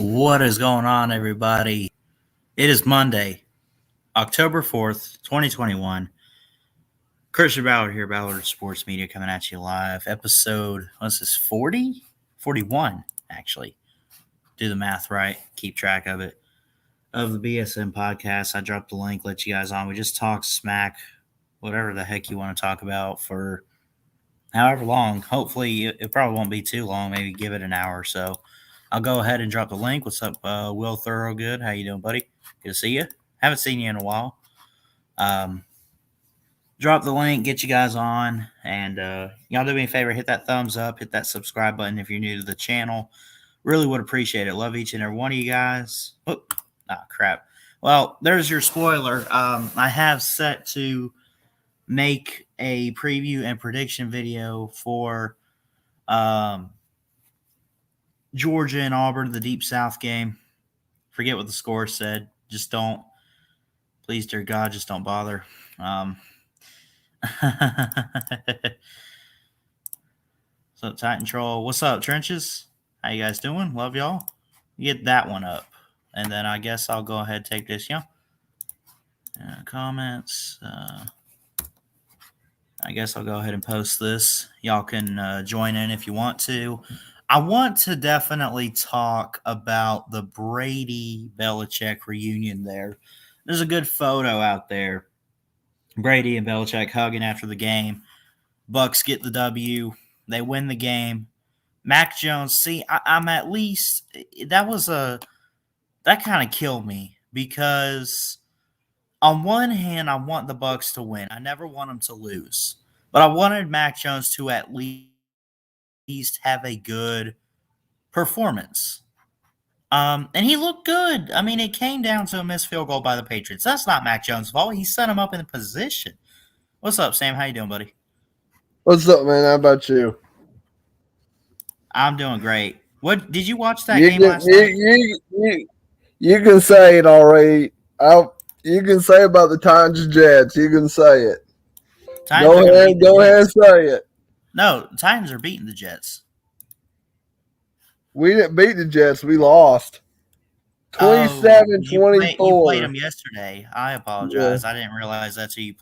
What is going on, everybody? It is Monday, October 4th, 2021. Christian Ballard here, Ballard Sports Media, coming at you live. Episode, what's this, 40? 41, actually. Do the math right, keep track of it. Of the BSM Podcast. I dropped the link, let you guys on. We just talk smack, whatever the heck you want to talk about for however long. Hopefully, it probably won't be too long. Maybe give it an hour or so. I'll go ahead and drop the link. What's up, Will Thorogood? How you doing, buddy? Good to see you. Haven't seen you in a while. Drop the link, get you guys on, and y'all do me a favor, hit that thumbs up, hit that subscribe button if you're new to the channel. Really would appreciate it. Love each and every one of you guys. Crap. Well, there's your spoiler. I have set to make a preview and prediction video for Georgia and Auburn, the Deep South game. Forget what the score said. Just don't. Please, dear God, just don't bother. So, Titan Troll, what's up, Trenches? How you guys doing? Love y'all. Get that one up. And then I guess I'll go ahead and take this, comments. I guess I'll go ahead and post this. Y'all can join in if you want to. I want to definitely talk about the Brady-Belichick reunion there. There's a good photo out there. Brady and Belichick hugging after the game. Bucks get the W. They win the game. Mac Jones, I'm at least – that kind of killed me because on one hand, I want the Bucks to win. I never want them to lose. But I wanted Mac Jones to at least have a good performance. And he looked good. I mean, it came down to a missed field goal by the Patriots. That's not Mac Jones' fault. He set him up in the position. What's up, Sam? How you doing, buddy? What's up, man? How about you? I'm doing great. What did you watch that game last night? You can say it already. You can say about the Titans Jets. You can say it. Go ahead and say it. No, the Titans are beating the Jets. We didn't beat the Jets. We lost. 27-24. You played them yesterday. I apologize. Yeah. I didn't realize that's who you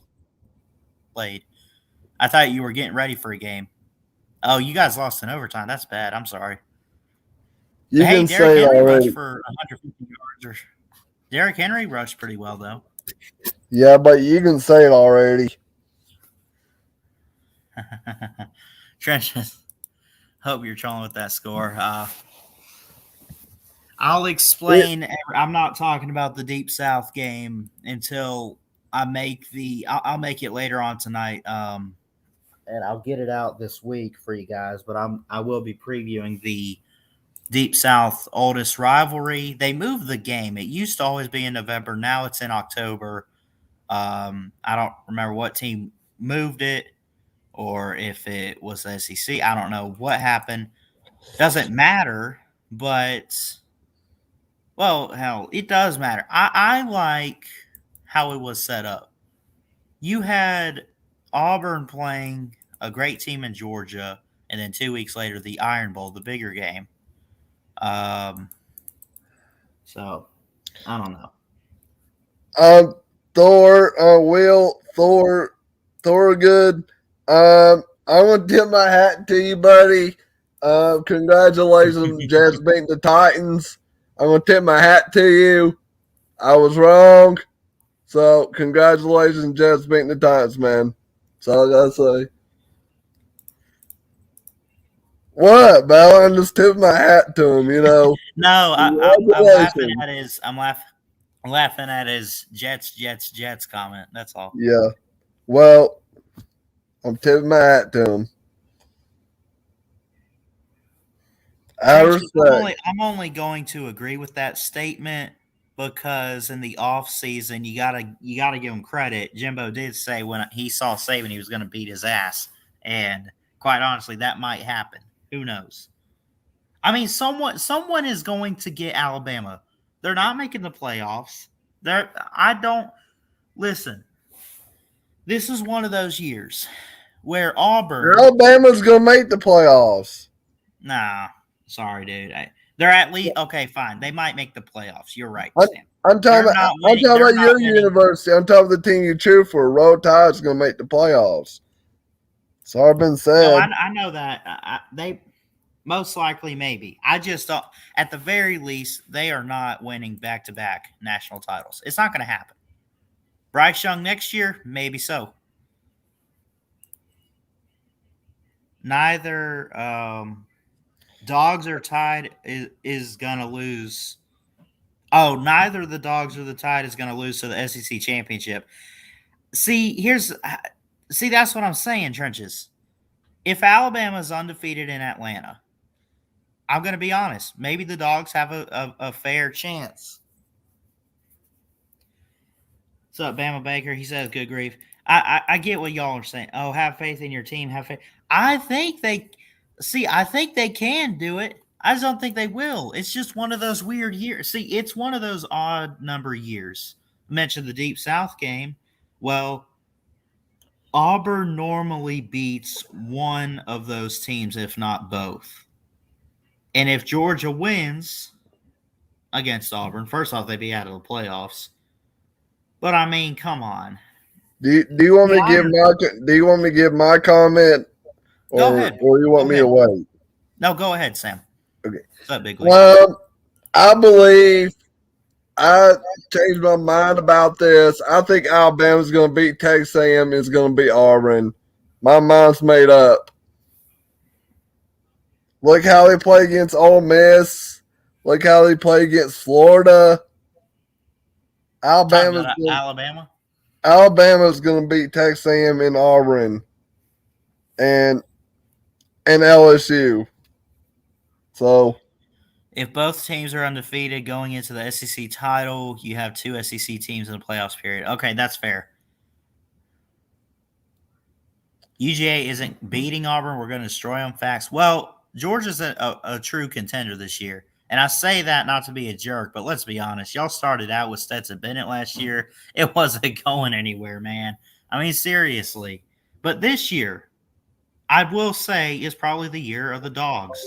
played. I thought you were getting ready for a game. Oh, you guys lost in overtime. That's bad. I'm sorry. You can say it already. Rushed for 150 yards. Derrick Henry rushed pretty well, though. Yeah, but you can say it already. Trenches, hope you're trolling with that score. I'll explain. I'm not talking about the Deep South game until I make I'll make it later on tonight. And I'll get it out this week for you guys. But I will be previewing the Deep South oldest rivalry. They moved the game. It used to always be in November. Now it's in October. I don't remember what team moved it or if it was the SEC. I don't know what happened. Doesn't matter, but, well, hell, it does matter. I like how it was set up. You had Auburn playing a great team in Georgia, and then 2 weeks later, the Iron Bowl, the bigger game. So, I don't know. Thorogood. I want to tip my hat to you, buddy. Congratulations, Jets beating the Titans. I'm going to tip my hat to you. I was wrong. So, congratulations, Jets beating the Titans, man. That's all I got to say. What, Bella? I'm just tipping my hat to him, you know. No, I'm laughing at his Jets comment. That's all. Yeah. Well, I'm tipping my hat to him. I'm only going to agree with that statement because in the off season, you gotta give him credit. Jimbo did say when he saw Saban, he was going to beat his ass, and quite honestly, that might happen. Who knows? I mean, someone is going to get Alabama. They're not making the playoffs. Listen. This is one of those years where Auburn. Alabama's going to make the playoffs. Nah, sorry, dude. They're at least okay. Fine, they might make the playoffs. You're right, I'm, Sam. I'm They're talking not about, I'm winning. talking They're about not your winning. university. I'm talking about the team you cheer for. Roll Tide's going to make the playoffs. It's already been No, said. I know that they most likely maybe. I just thought at the very least they are not winning back-to-back national titles. It's not going to happen. Bryce Young next year, maybe so. Neither Dogs or Tide is going to lose. Oh, neither the Dogs or the Tide is going to lose to the SEC championship. See, that's what I'm saying, Trenches. If Alabama's undefeated in Atlanta, I'm going to be honest. Maybe the Dogs have a fair chance. What's up, Bama Baker? He says, good grief. I get what y'all are saying. Oh, have faith in your team. Have faith. I think they can do it. I just don't think they will. It's just one of those weird years. See, it's one of those odd number years. I mentioned the Deep South game. Well, Auburn normally beats one of those teams, if not both. And if Georgia wins against Auburn, first off, they'd be out of the playoffs. But I mean, come on. Do you want me to give my comment, Go ahead. or you want me to wait? No, go ahead, Sam. Okay. What's up, Big League? I believe I changed my mind about this. I think Alabama's going to beat Texas A&M. Is going to beat Auburn. My mind's made up. Look how they play against Ole Miss. Look how they play against Florida. Alabama's going to beat Texas A&M and Auburn and LSU. So, if both teams are undefeated going into the SEC title, you have two SEC teams in the playoffs period. Okay, that's fair. UGA isn't beating Auburn. We're going to destroy them. Facts. Well, Georgia's a true contender this year. And I say that not to be a jerk, but let's be honest. Y'all started out with Stetson Bennett last year. It wasn't going anywhere, man. I mean, seriously. But this year, I will say, is probably the year of the Dogs.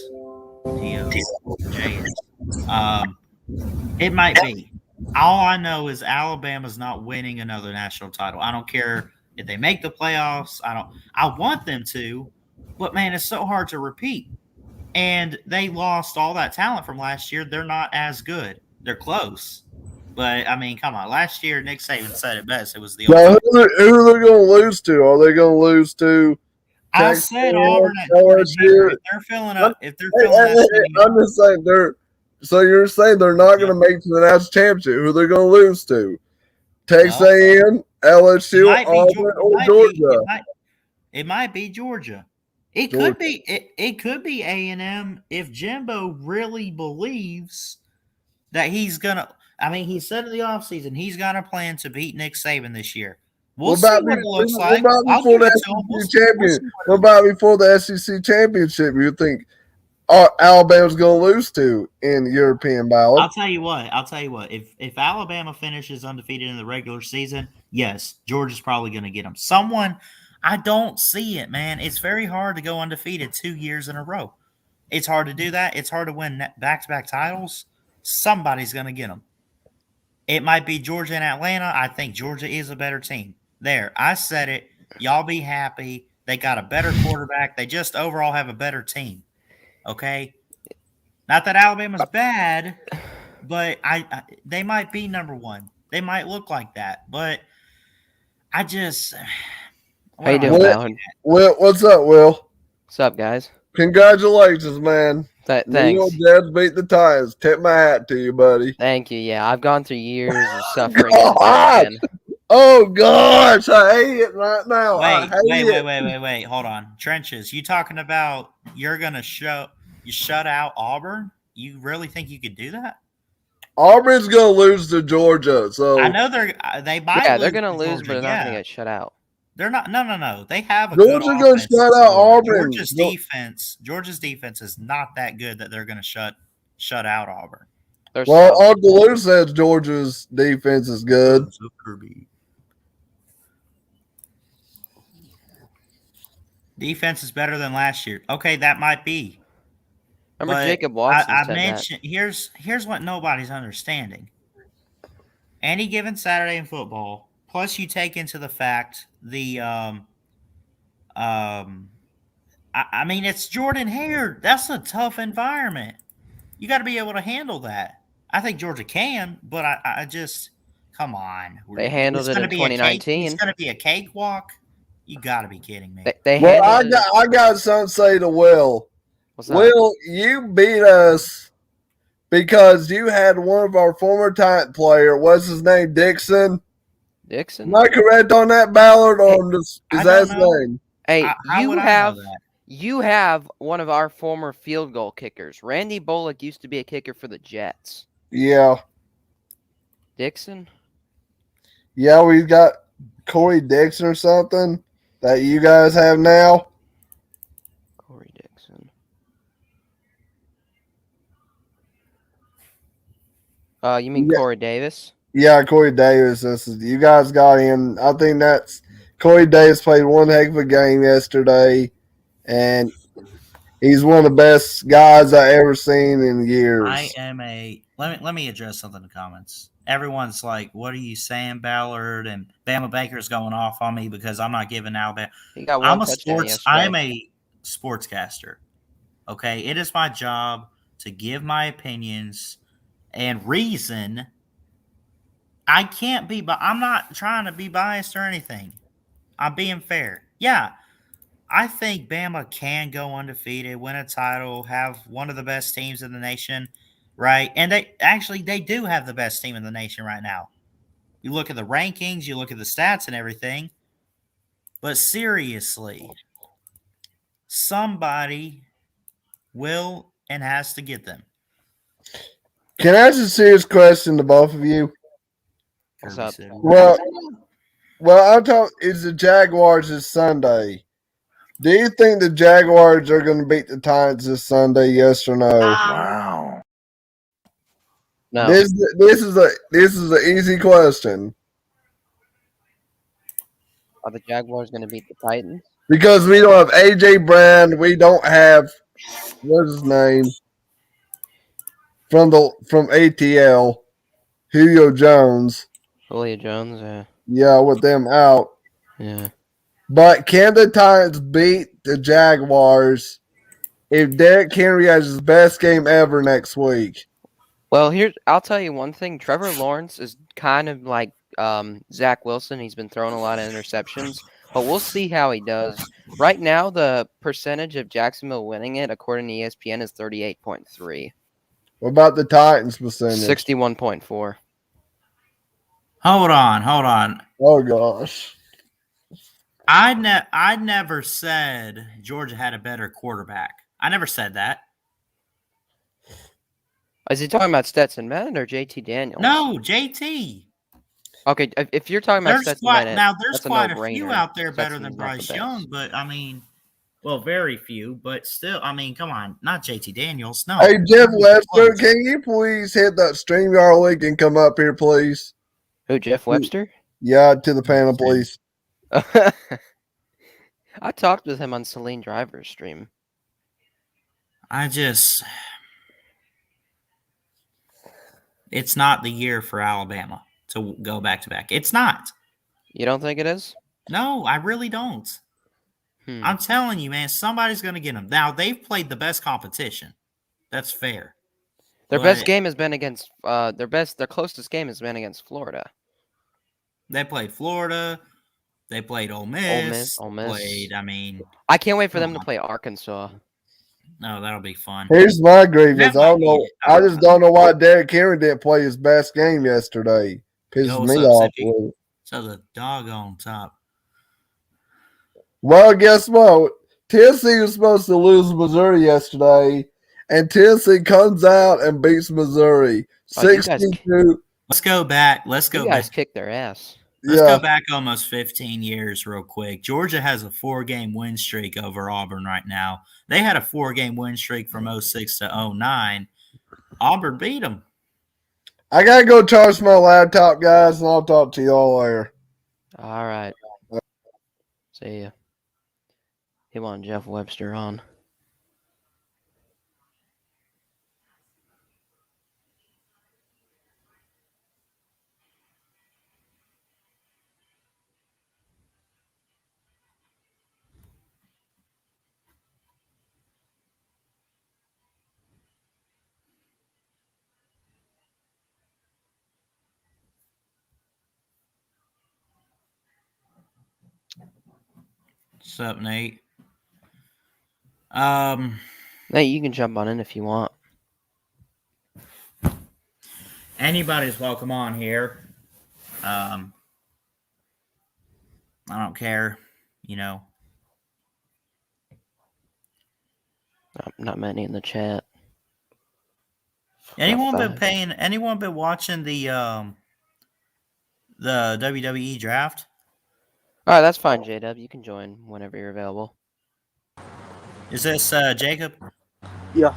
It might be. All I know is Alabama's not winning another national title. I don't care if they make the playoffs. I want them to, but man, it's so hard to repeat. And they lost all that talent from last year. They're not as good. They're close. But I mean, come on. Last year, Nick Saban said it best. It was the who are they going to lose to? Are they going to lose to? I said Auburn at Georgia. If they're filling up, I'm just saying they're. So you're saying they're not going to make it to the national championship? Who are they going to lose to? Texas A&M, LSU, Auburn, or Georgia? It might be Georgia. It could be. It could be A&M if Jimbo really believes that he's gonna. I mean, he said in the offseason he's got a plan to beat Nick Saban this year. We'll see what it looks like. What about before the SEC championship? You think Alabama's going to lose to in the European ballot? I'll tell you what. If Alabama finishes undefeated in the regular season, yes, Georgia's probably going to get them. I don't see it, man. It's very hard to go undefeated 2 years in a row. It's hard to do that. It's hard to win back-to-back titles. Somebody's going to get them. It might be Georgia and Atlanta. I think Georgia is a better team. There, I said it. Y'all be happy. They got a better quarterback. They just overall have a better team. Okay? Not that Alabama's bad, but they might be number one. They might look like that, but I just... How you doing, Ballard? What's up, Will? What's up, guys? Congratulations, man. Thanks. Jets beat the Titans. Tip my hat to you, buddy. Thank you. Yeah, I've gone through years of suffering. Oh, gosh. I hate it right now. Wait. Hold on. Trenches, you talking about you're going to shut out Auburn? You really think you could do that? Auburn's going to lose to Georgia. So I know they might. Yeah, they're going to lose, but they're not going to get shut out. They're not. No. They have a Georgia's good going to shut out Auburn. Georgia's defense is not that good that they're going to shut out Auburn. Uncle Lou says Georgia's defense is good. Defense is better than last year. Okay, that might be. Remember But Jacob Watson I said mentioned here's what nobody's understanding. Any given Saturday in football, plus you take into the fact the I mean it's Jordan Hare. That's a tough environment. You got to be able to handle that. I think Georgia can, but I just come on. they handled It's it going to in be a cake. It's 2019. going to be a cakewalk. You got to be kidding me. They Well, handled it. I got something to say to Will. What's up? Will, you beat us because you had one of our former Titan player. What's his name? Dixon. Dixon. Am I correct on that, Ballard? Or is that his name? Hey, How would I know that? You have one of our former field goal kickers. Randy Bullock used to be a kicker for the Jets. Yeah. Dixon? Yeah, we got Corey Dixon or something that you guys have now. Corey Dixon. You mean Corey Davis? Yeah, Corey Davis. You guys got him. I think that's Corey Davis played one heck of a game yesterday, and he's one of the best guys I ever seen in years. Let me address something in the comments. Everyone's like, "What are you saying, Ballard?" And Bama Baker's going off on me because I'm not giving Alabama. He got one touchdown yesterday. I'm a sportscaster. Okay, it is my job to give my opinions and reason. I can't be, but I'm not trying to be biased or anything. I'm being fair. Yeah, I think Bama can go undefeated, win a title, have one of the best teams in the nation, right? And they do have the best team in the nation right now. You look at the rankings, you look at the stats and everything. But seriously, somebody will and has to get them. Can I ask a serious question to both of you? What's up? Well, I'm talking. It's the Jaguars this Sunday. Do you think the Jaguars are going to beat the Titans this Sunday? Yes or no? Wow. No. This is an easy question Are the Jaguars going to beat the Titans? because we don't have AJ Brown. We don't have what's his name from ATL, Julio Jones. Julio Jones, yeah. Yeah, with them out. Yeah. But can the Titans beat the Jaguars if Derrick Henry has his best game ever next week? Well, I'll tell you one thing. Trevor Lawrence is kind of like Zach Wilson. He's been throwing a lot of interceptions, but we'll see how he does. Right now, the percentage of Jacksonville winning it, according to ESPN, is 38.3. What about the Titans percentage? 61.4. Hold on. Oh gosh. I never said Georgia had a better quarterback. I never said that. Is he talking about Stetson Bennett or JT Daniels? No, JT. Okay, if you're talking about Stetson Bennett, there's that's quite a a few no-brainer. out there better Stetson's than not Bryce the Young, best. but I mean, well, very few, but still, I mean, come on, not JT Daniels. No. Hey, Jeff Webster, can you please hit that StreamYard link and come up here, please? Who, Jeff Webster? Yeah, to the panel, please. I talked with him on Celine Driver's stream. It's not the year for Alabama to go back to back. It's not. You don't think it is? No, I really don't. I'm telling you, man, somebody's going to get them. Now, they've played the best competition. That's fair. Their best game has been against their closest game has been against Florida. They played Florida. They played Ole Miss. I can't wait for them to play Arkansas. No, that'll be fun. Here's my grievance. I just don't know why Derrick Henry didn't play his best game yesterday. Pisses me off. So the dog on top. Well, guess what? Tennessee was supposed to lose Missouri yesterday, and Tennessee comes out and beats Missouri 62. Let's go back. You guys kicked their ass. Let's go back almost 15 years real quick. Georgia has a 4-game win streak over Auburn right now. They had a 4-game win streak from 06 to 09. Auburn beat them. I got to go charge my laptop, guys, and I'll talk to you all later. All right. See ya. He wanted Jeff Webster on. What's up, Nate? Nate, you can jump on in if you want. Anybody's welcome on here. I don't care, Not many in the chat. Anyone been watching the WWE draft? All right, that's fine, J-Dub. You can join whenever you're available. Is this Jacob? Yeah.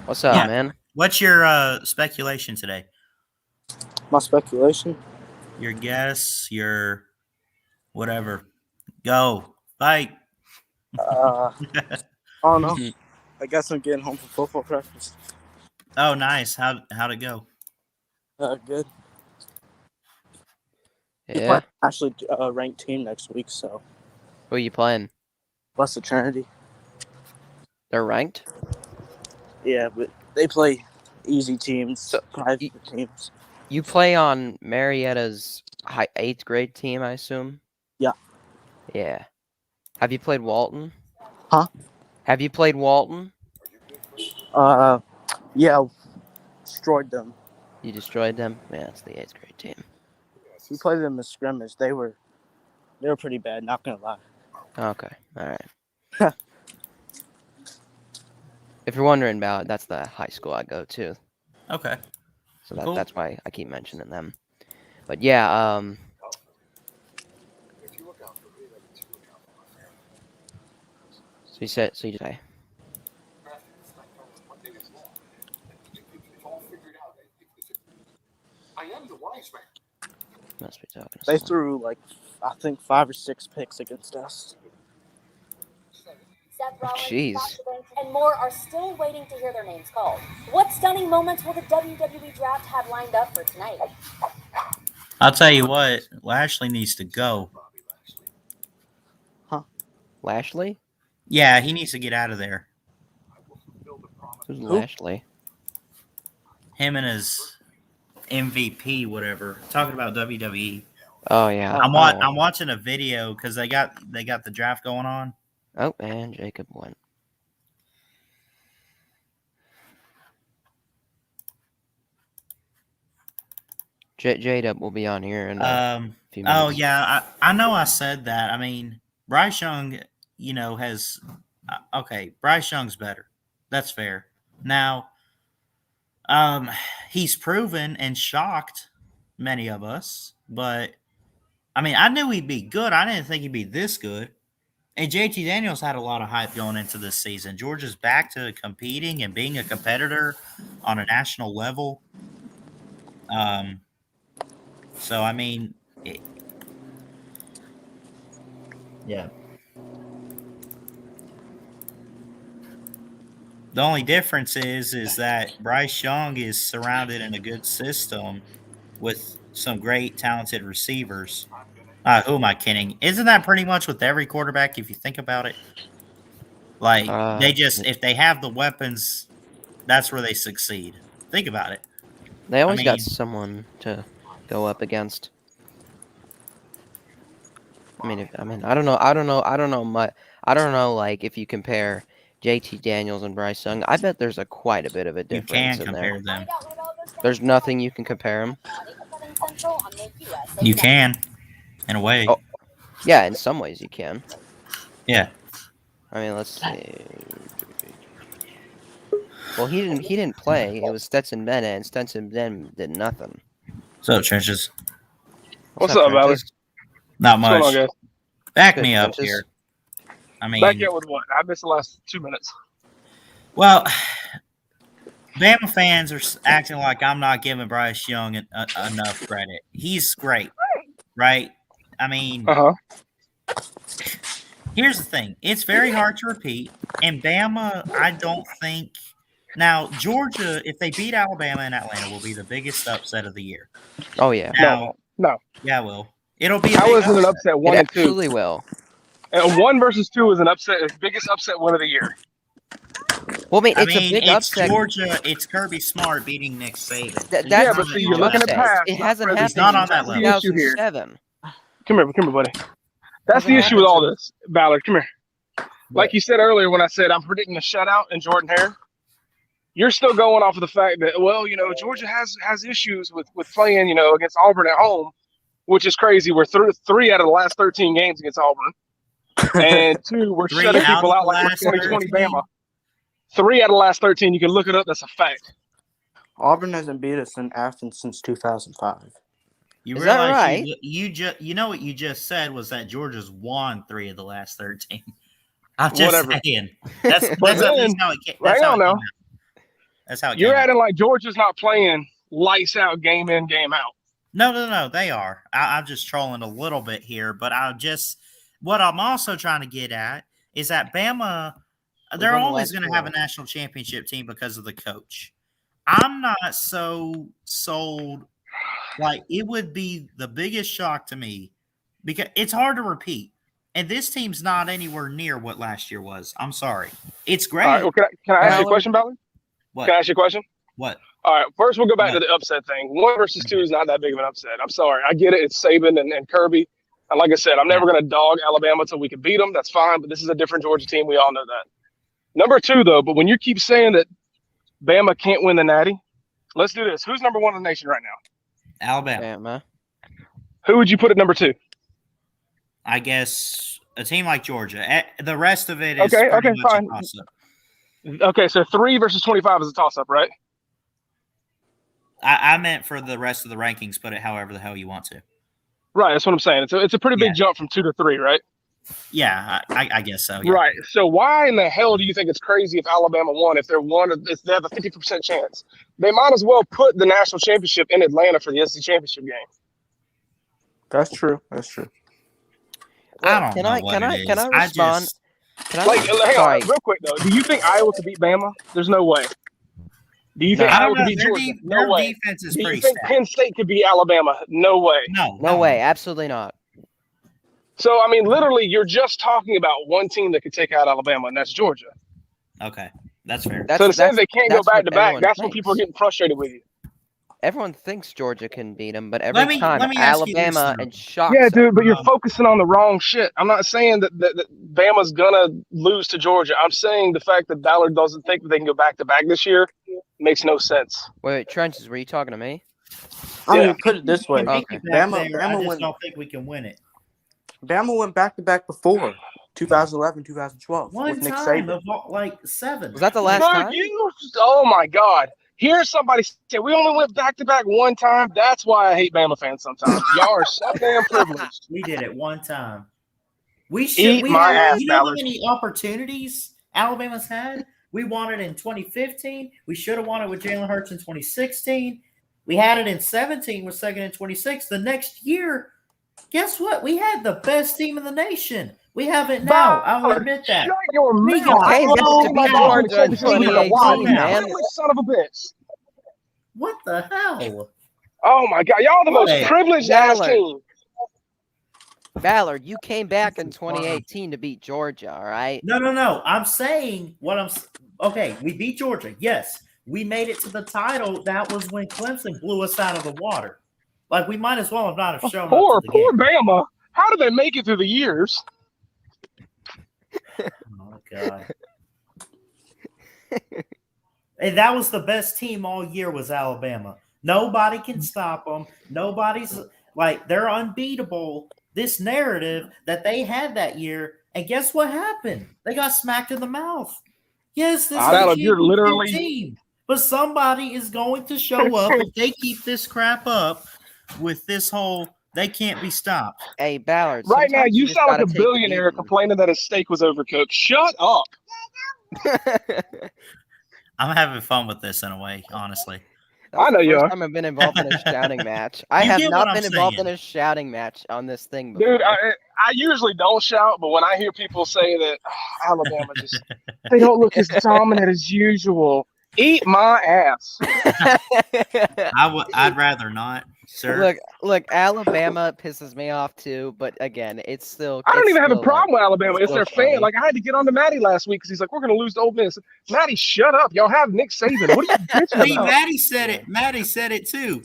What's up, Yeah. man? What's your speculation today? My speculation? Your guess, your whatever. Go. Fight. I don't know. I guess I'm getting home from football practice. Oh, nice. How'd it go? Good. Yeah. Actually, a ranked team next week, so. Who are you playing? Blessed Trinity. They're ranked? Yeah, but they play easy teams, So, private teams. You play on Marietta's 8th grade team, I assume? Yeah. Yeah. Have you played Walton? Huh? Have you played Walton? Yeah, destroyed them. You destroyed them? Yeah, it's the 8th grade team. We played them in scrimmage. They were pretty bad, not gonna lie. Okay, all right. If you're wondering about it, that's the high school I go to. Okay. So Cool. that's why I keep mentioning them. But yeah, so you say must be talking to They someone. threw I think 5 or 6 picks against us. Jeez. And more are still waiting to hear their names called. What stunning moments will the WWE draft have lined up for tonight? I'll tell you what, Lashley needs to go. Huh? Lashley? Yeah, he needs to get out of there. Who's Lashley? Him and his MVP, whatever. Talking about WWE. Oh yeah. I'm watching a video because they got the draft going on. Oh, and Jacob went. J-Dub will be on here in a few minutes. Oh yeah, I know I said that. I mean, Bryce Young, has okay. Bryce Young's better. That's fair. Now, he's proven and shocked many of us, but I mean, I knew he'd be good. I didn't think he'd be this good. And JT Daniels had a lot of hype going into this season. Georgia's back to competing and being a competitor on a national level. So, I mean, yeah. The only difference is that Bryce Young is surrounded in a good system with some great, talented receivers. Who am I kidding? Isn't that pretty much with every quarterback if you think about it? Like, if they have the weapons, that's where they succeed. Think about it. They always got someone to go up against. I don't know. Like, if you compare JT Daniels and Bryce Young, I bet there's quite a bit of a difference in there. You can compare them. There's nothing you can compare them. You can, in a way. Oh, yeah, in some ways you can. Yeah. I mean, let's see. Well, he didn't play. It was Stetson Bennett, and Stetson Bennett did nothing. So, Trenches. What's up, Valley? Not much. What's going on, guys? Back me up here. I mean, back up with what? I missed the last 2 minutes. Well, Bama fans are acting like I'm not giving Bryce Young enough credit. He's great, right? I mean, here's the thing. It's very hard to repeat. And Bama, I don't think – now, Georgia, if they beat Alabama and Atlanta, will be the biggest upset of the year. Oh, yeah. No. Yeah, it will. It'll be How is it an upset 1 and 2? It absolutely will. 1 versus 2 is an upset. It's the biggest upset win of the year. Well, a big upset. Georgia. It's Kirby Smart beating Nick Saban. That's but see, you're looking at past. It hasn't He's happened not on since that level. 2007. Come here, buddy. That's the issue with all this. Ballard, come here. What? Like you said earlier when I said I'm predicting a shutout in Jordan-Hare, you're still going off of the fact that, well, Georgia has issues with playing, against Auburn at home, which is crazy. We're three out of the last 13 games against Auburn. And 2, we're shutting people out like we're 2020 Bama. 3 out of the last 13. You can look it up. That's a fact. Auburn hasn't beat us in Athens since 2005. You Is realize that right? you know what you just said was that Georgia's won 3 of the last 13. I'm just Whatever. saying. That's at least how it came. Right now, now. That's how it You're came out. acting like Georgia's not playing lights out, game in, game out. No, they are. I'm just trolling a little bit here, but what I'm also trying to get at is that Bama, they're won the always last going to 4. have a national championship team because of the coach. I'm not so sold. Like, it would be the biggest shock to me because it's hard to repeat. And this team's not anywhere near what last year was. I'm sorry. It's great. All right, well, can I ask you a question, Ballard? What? Can I ask you a question? What? All right, first we'll go back What? to the upset thing. 1 versus 2 is not that big of an upset. I'm sorry. I get it. It's Saban and Kirby. And like I said, I'm never going to dog Alabama until we can beat them. That's fine, but this is a different Georgia team. We all know that. Number 2, though, but when you keep saying that Bama can't win the Natty, let's do this. Who's number 1 in the nation right now? Alabama. Who would you put at number 2? I guess a team like Georgia. The rest of it is Okay, pretty much fine. a toss-up. Okay, so 3 versus 25 is a toss-up, right? I meant for the rest of the rankings, put it however the hell you want to. Right, that's what I'm saying. It's a pretty big jump from 2 to 3, right? Yeah, I guess so. Yeah. Right. So why in the hell do you think it's crazy if Alabama won? If they have a 50% chance. They might as well put the national championship in Atlanta for the SEC championship game. That's true. I don't know Can I respond? Can I hang on, real quick though. Do you think Iowa could beat Bama? There's no way. Do you think I Iowa don't know. could beat Georgia? No Their way. defense is Do you pretty think stacked. Penn State could beat Alabama? No way. No way. Absolutely not. So I mean, literally, you're just talking about one team that could take out Alabama, and that's Georgia. Okay, that's fair. So to say they can't go back to back, everyone that's when thinks. people are getting frustrated with you. Everyone thinks Georgia can beat them, but every time let me ask you this, Alabama though. and shocks Yeah, them. dude, but you're focusing on the wrong shit. I'm not saying that Bama's gonna lose to Georgia. I'm saying the fact that Ballard doesn't think that they can go back to back this year makes no sense. Wait, Trenches, were you talking to me? I Yeah. mean, put it this way: We can make it back Bama there. I just went. don't think we can win it. Bama went back to back before 2011, 2012 One with Nick time Saban. of like 7. Was that the last Dude, time? Oh my God. Here's somebody say we only went back to back one time. That's why I hate Bama fans sometimes. Y'all are so damn privileged. We did it one time. We should. Eat We my had, ass, you know how Ballard. many opportunities Alabama's had? We won it in 2015. We should have won it with Jalen Hurts in 2016. We had it in 17 with second and 26. The next year, guess what? We had the best team in the nation. We have it now. I will admit that. Shut your We mouth. got came back to my beat God, Georgia in this is gonna be a 2018, wild man. privileged son of a bitch. What the hell? Oh my God, y'all the most Hey, privileged ass Ballard. team. Ballard, you came back in 2018 to beat Georgia, all right? No. I'm saying okay. We beat Georgia. Yes, we made it to the title. That was when Clemson blew us out of the water. Like, we might as well have not have shown Poor up to the game. Bama. How did they make it through the years? Oh God. And that was the best team all year was Alabama. Nobody can stop them. Nobody's like, they're unbeatable. This narrative that they had that year, and guess what happened? They got smacked in the mouth. Yes, this is Ballard, a you're literally- team, but somebody is going to show up if they keep this crap up with this whole they can't be stopped. Hey, Ballard. Right now, sometimes you just sound like gotta a take the billionaire beating. complaining that his steak was overcooked. Shut up. I'm having fun with this in a way, honestly. I know you First are. time I've been involved in a shouting match. I You have get not what been I'm involved in saying. a shouting match on this thing before. Dude, I usually don't shout, but when I hear people say that Alabama just they don't look as dominant as usual, eat my ass. I'd rather not, sir. Look, Alabama pisses me off too, but again, it's still. I don't it's even have a still, problem with Alabama. It's still their fan. funny. Like, I had to get on to Matty last week because he's like, we're going to lose to Ole Miss. Matty, shut up. Y'all have Nick Saban. What are you bitching See, about? Maddie said it. Maddie said it too.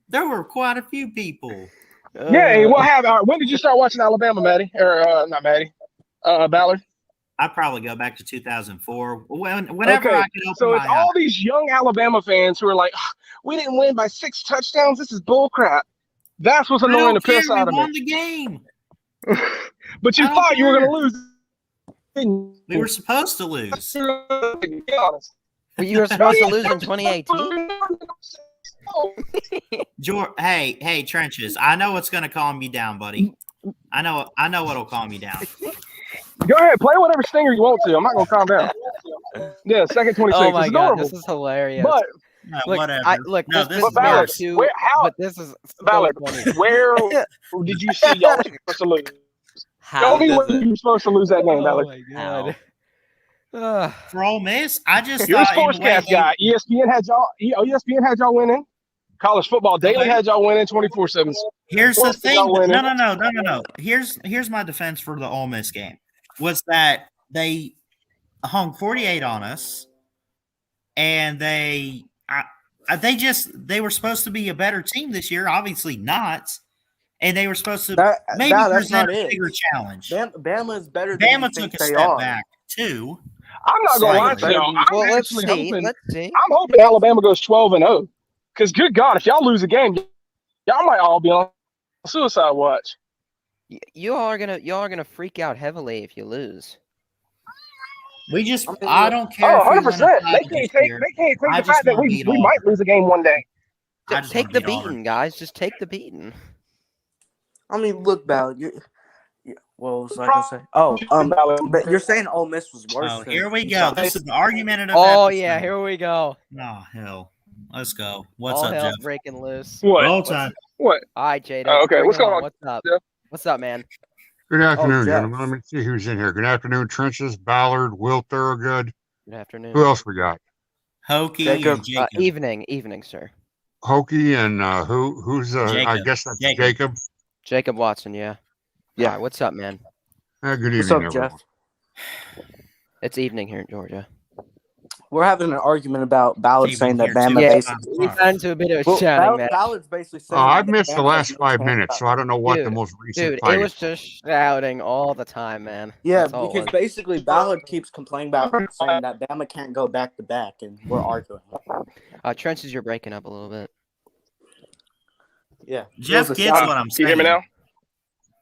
There were quite a few people. Yeah, what happened? When did you start watching Alabama, Maddie? Or not Maddie? Ballard. I'd probably go back to 2004. Whenever Okay, I could open so it's my all eyes. these young Alabama fans who are like, we didn't win by 6 touchdowns. This is bullcrap. That's what's I annoying the don't care. piss out We of me. won the game. But you I don't thought you were care. going to lose. didn't We were supposed to lose. you? Be honest. Well, you were supposed to lose in 2018. Hey, Trenches. I know what's going to calm you down, buddy. I know what'll calm you down. Go ahead, play whatever stinger you want to. I'm not going to calm down. Yeah, second 26. Oh my It's god, adorable. this is hilarious. But No, look, whatever. this is is Ballard, worse. too. how- But this is so Ballard, funny. where did you see y'all were supposed to lose? How Tell me does when it? you were supposed to lose that game, Oh Ballard. my god. Ugh. For Ole Miss, I just You're a thought in the way sportscast guy. ESPN had y'all winning. College Football Daily had y'all winning 24/7. Here's the Sports thing. y'all winning. No. Here's my defense for the Ole Miss game was that they hung 48 on us, and they were supposed to be a better team this year. Obviously not, and they were supposed to That's present not a it. bigger challenge. Bama is better than you Bama think took a they step are. back too. I'm not gonna lie to Slightly. y'all. Well, I'm let's actually see. hoping. Let's see. I'm hoping Alabama goes 12-0. Because good God, if y'all lose a game, y'all might all be on suicide watch. You all are gonna freak out heavily if you lose. I don't care. Oh, if we 100%. win a They title can't this take year. the I just fact that wanna we beat might Auburn. lose a game one day. I just Take wanna the beat Auburn. beating, guys. Just take the beating. I mean, look, Ballard. What was I gonna say? Oh, but you're saying Ole Miss was worse. Oh, than here we you go. thought. This is the argumentative. Oh episode. yeah, here we go. Oh hell. Let's go. What's All up, hell's Jeff? breaking loose. What? Roll time. What? All right, Jada. Oh, okay. bring What's it going on. on, What's up? Jeff? What's up, man? Good afternoon, Jeff. gentlemen. Let me see who's in here. Good afternoon, Trenches, Ballard, Will Thorogood. Good afternoon. Who else we got? Hokey Jacob. and Jacob. Evening, sir. Hokey and who's I Jacob. guess that's Jacob. Jacob. Jacob Watson. Yeah. Yeah. All right, what's up, man? Good What's evening, up, everyone. Jeff? It's evening here in Georgia. We're having an argument about Ballard Even saying that here, Bama too. Yeah, basically. we got into a bit of Well, shouting, man. Ballard's basically saying. I've that missed the Bama last has no 5 chance minutes, so about- I don't know what the Dude, most recent Dude, fight it was is. just shouting all the time, man. Yeah, That's all it because was. basically Ballard keeps complaining about saying that Bama can't go back to back, and we're arguing. Trenches, you're breaking up a little bit. Yeah, Jeff It was a gets shout- what I'm You saying. hear me now?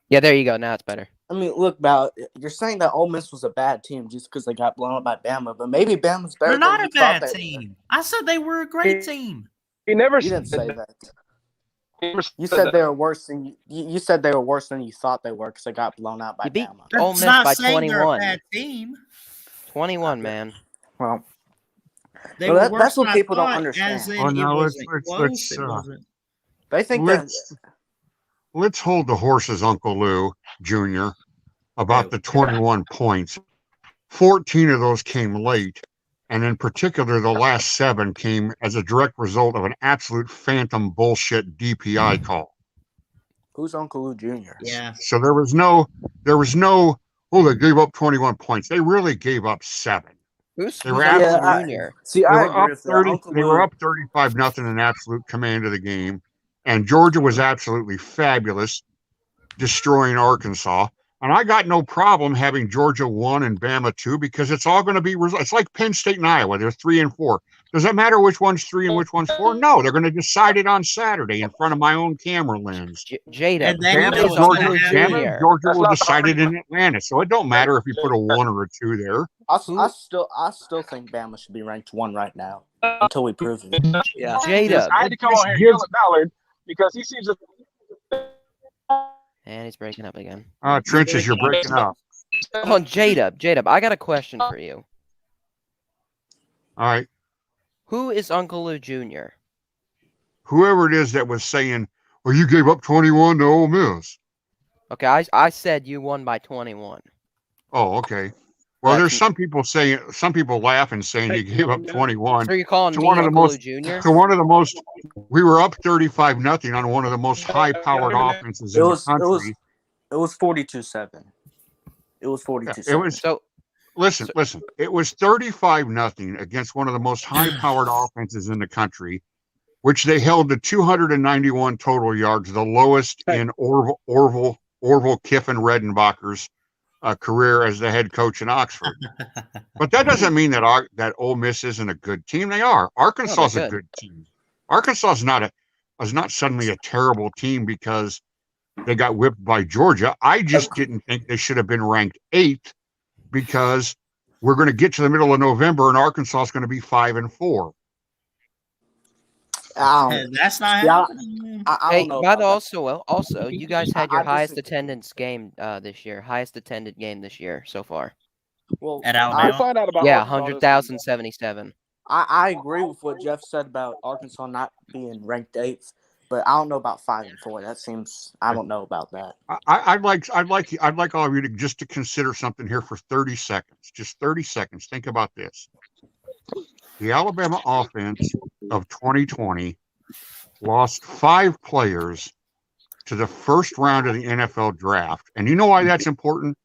Yeah, there you go. Now it's better. I mean, look, Ballard, you're saying that Ole Miss was a bad team just because they got blown up by Bama, but maybe Bama's better They're not than a you thought bad they team. I said they were a great team. He never were. You didn't say that. You said they were worse than you said they were worse than you thought they were because they got blown out by You beat Bama. Ole That's Miss not by saying they're a 21. bad team. 21, man. Well, They Well, were that's worse what than I people don't thought, understand. As in, Oh, no, it let's- wasn't let's- close. let's, It wasn't. they think that Let's hold the horses, Uncle Lou Jr., about the 21 points. 14 of those came late, and in particular, the last 7 came as a direct result of an absolute phantom bullshit DPI call. who's Uncle Lou Jr. Yeah. So there was no, oh, they gave up 21 points. They really gave up 7. Who's They were Uncle absolutely- Junior? See, They I were agree up with that. 30. Uncle They Lou, were up 35-0 in absolute command of the game, and Georgia was absolutely fabulous, destroying Arkansas. And I got no problem having Georgia 1 and Bama 2 because it's all going to be. It's like Penn State and Iowa. They're 3 and 4. Does it matter which one's 3 and which one's 4? No, they're going to decide it on Saturday in front of my own camera lens. Jada. And then who you Bama, know is what's Uncle gonna Lou happen? Bama, Junior? Georgia That's will not the decide it in argument. Atlanta. So it don't matter if you put a 1 or a 2 there. I still think Bama should be ranked 1 right now until we prove it. Yeah. Jada. I had to come on here and yell at Ballard because he seems to. And he's breaking up again. Trenches, you're breaking up. Hold on, Jada, I got a question for you. All right. Who is Uncle Lou Jr.? Whoever it is that was saying, well, you gave up 21 to Ole Miss. Okay, I said you won by 21. Oh, okay. Well, That's- there's some people laugh and saying you gave up 21. So you're calling To me one of the Uncle Lou most- Jr.? So one of the most, we were up 35-0 on one of the most high-powered offenses in the country. It was 42-7. It was 42-7. It was, So listen, it was 35-0 against one of the most high-powered offenses in the country. which they held to 291 total yards, the lowest in Orville Kiffin Redenbacher's career as the head coach in Oxford. But that doesn't mean that Ole Miss isn't a good team. They are. Arkansas is a good team. Arkansas is not suddenly a terrible team because they got whipped by Georgia. I just didn't think they should have been ranked 8th because we're going to get to the middle of November and Arkansas is going to be 5-4. That's not happening. I don't know. But also, you guys had your highest attendance game this year. Highest attended game this year so far. Well, At Alabama? We'll find out about Yeah, Arkansas this 100,077. I agree with what Jeff said about Arkansas not being ranked 8th, but I don't know about 5-4. That seems I don't know about that. I'd like all of you to just to consider something here for 30 seconds. Just 30 seconds. Think about this. The Alabama offense of 2020 lost 5 players to the first round of the NFL draft. And you know why that's important?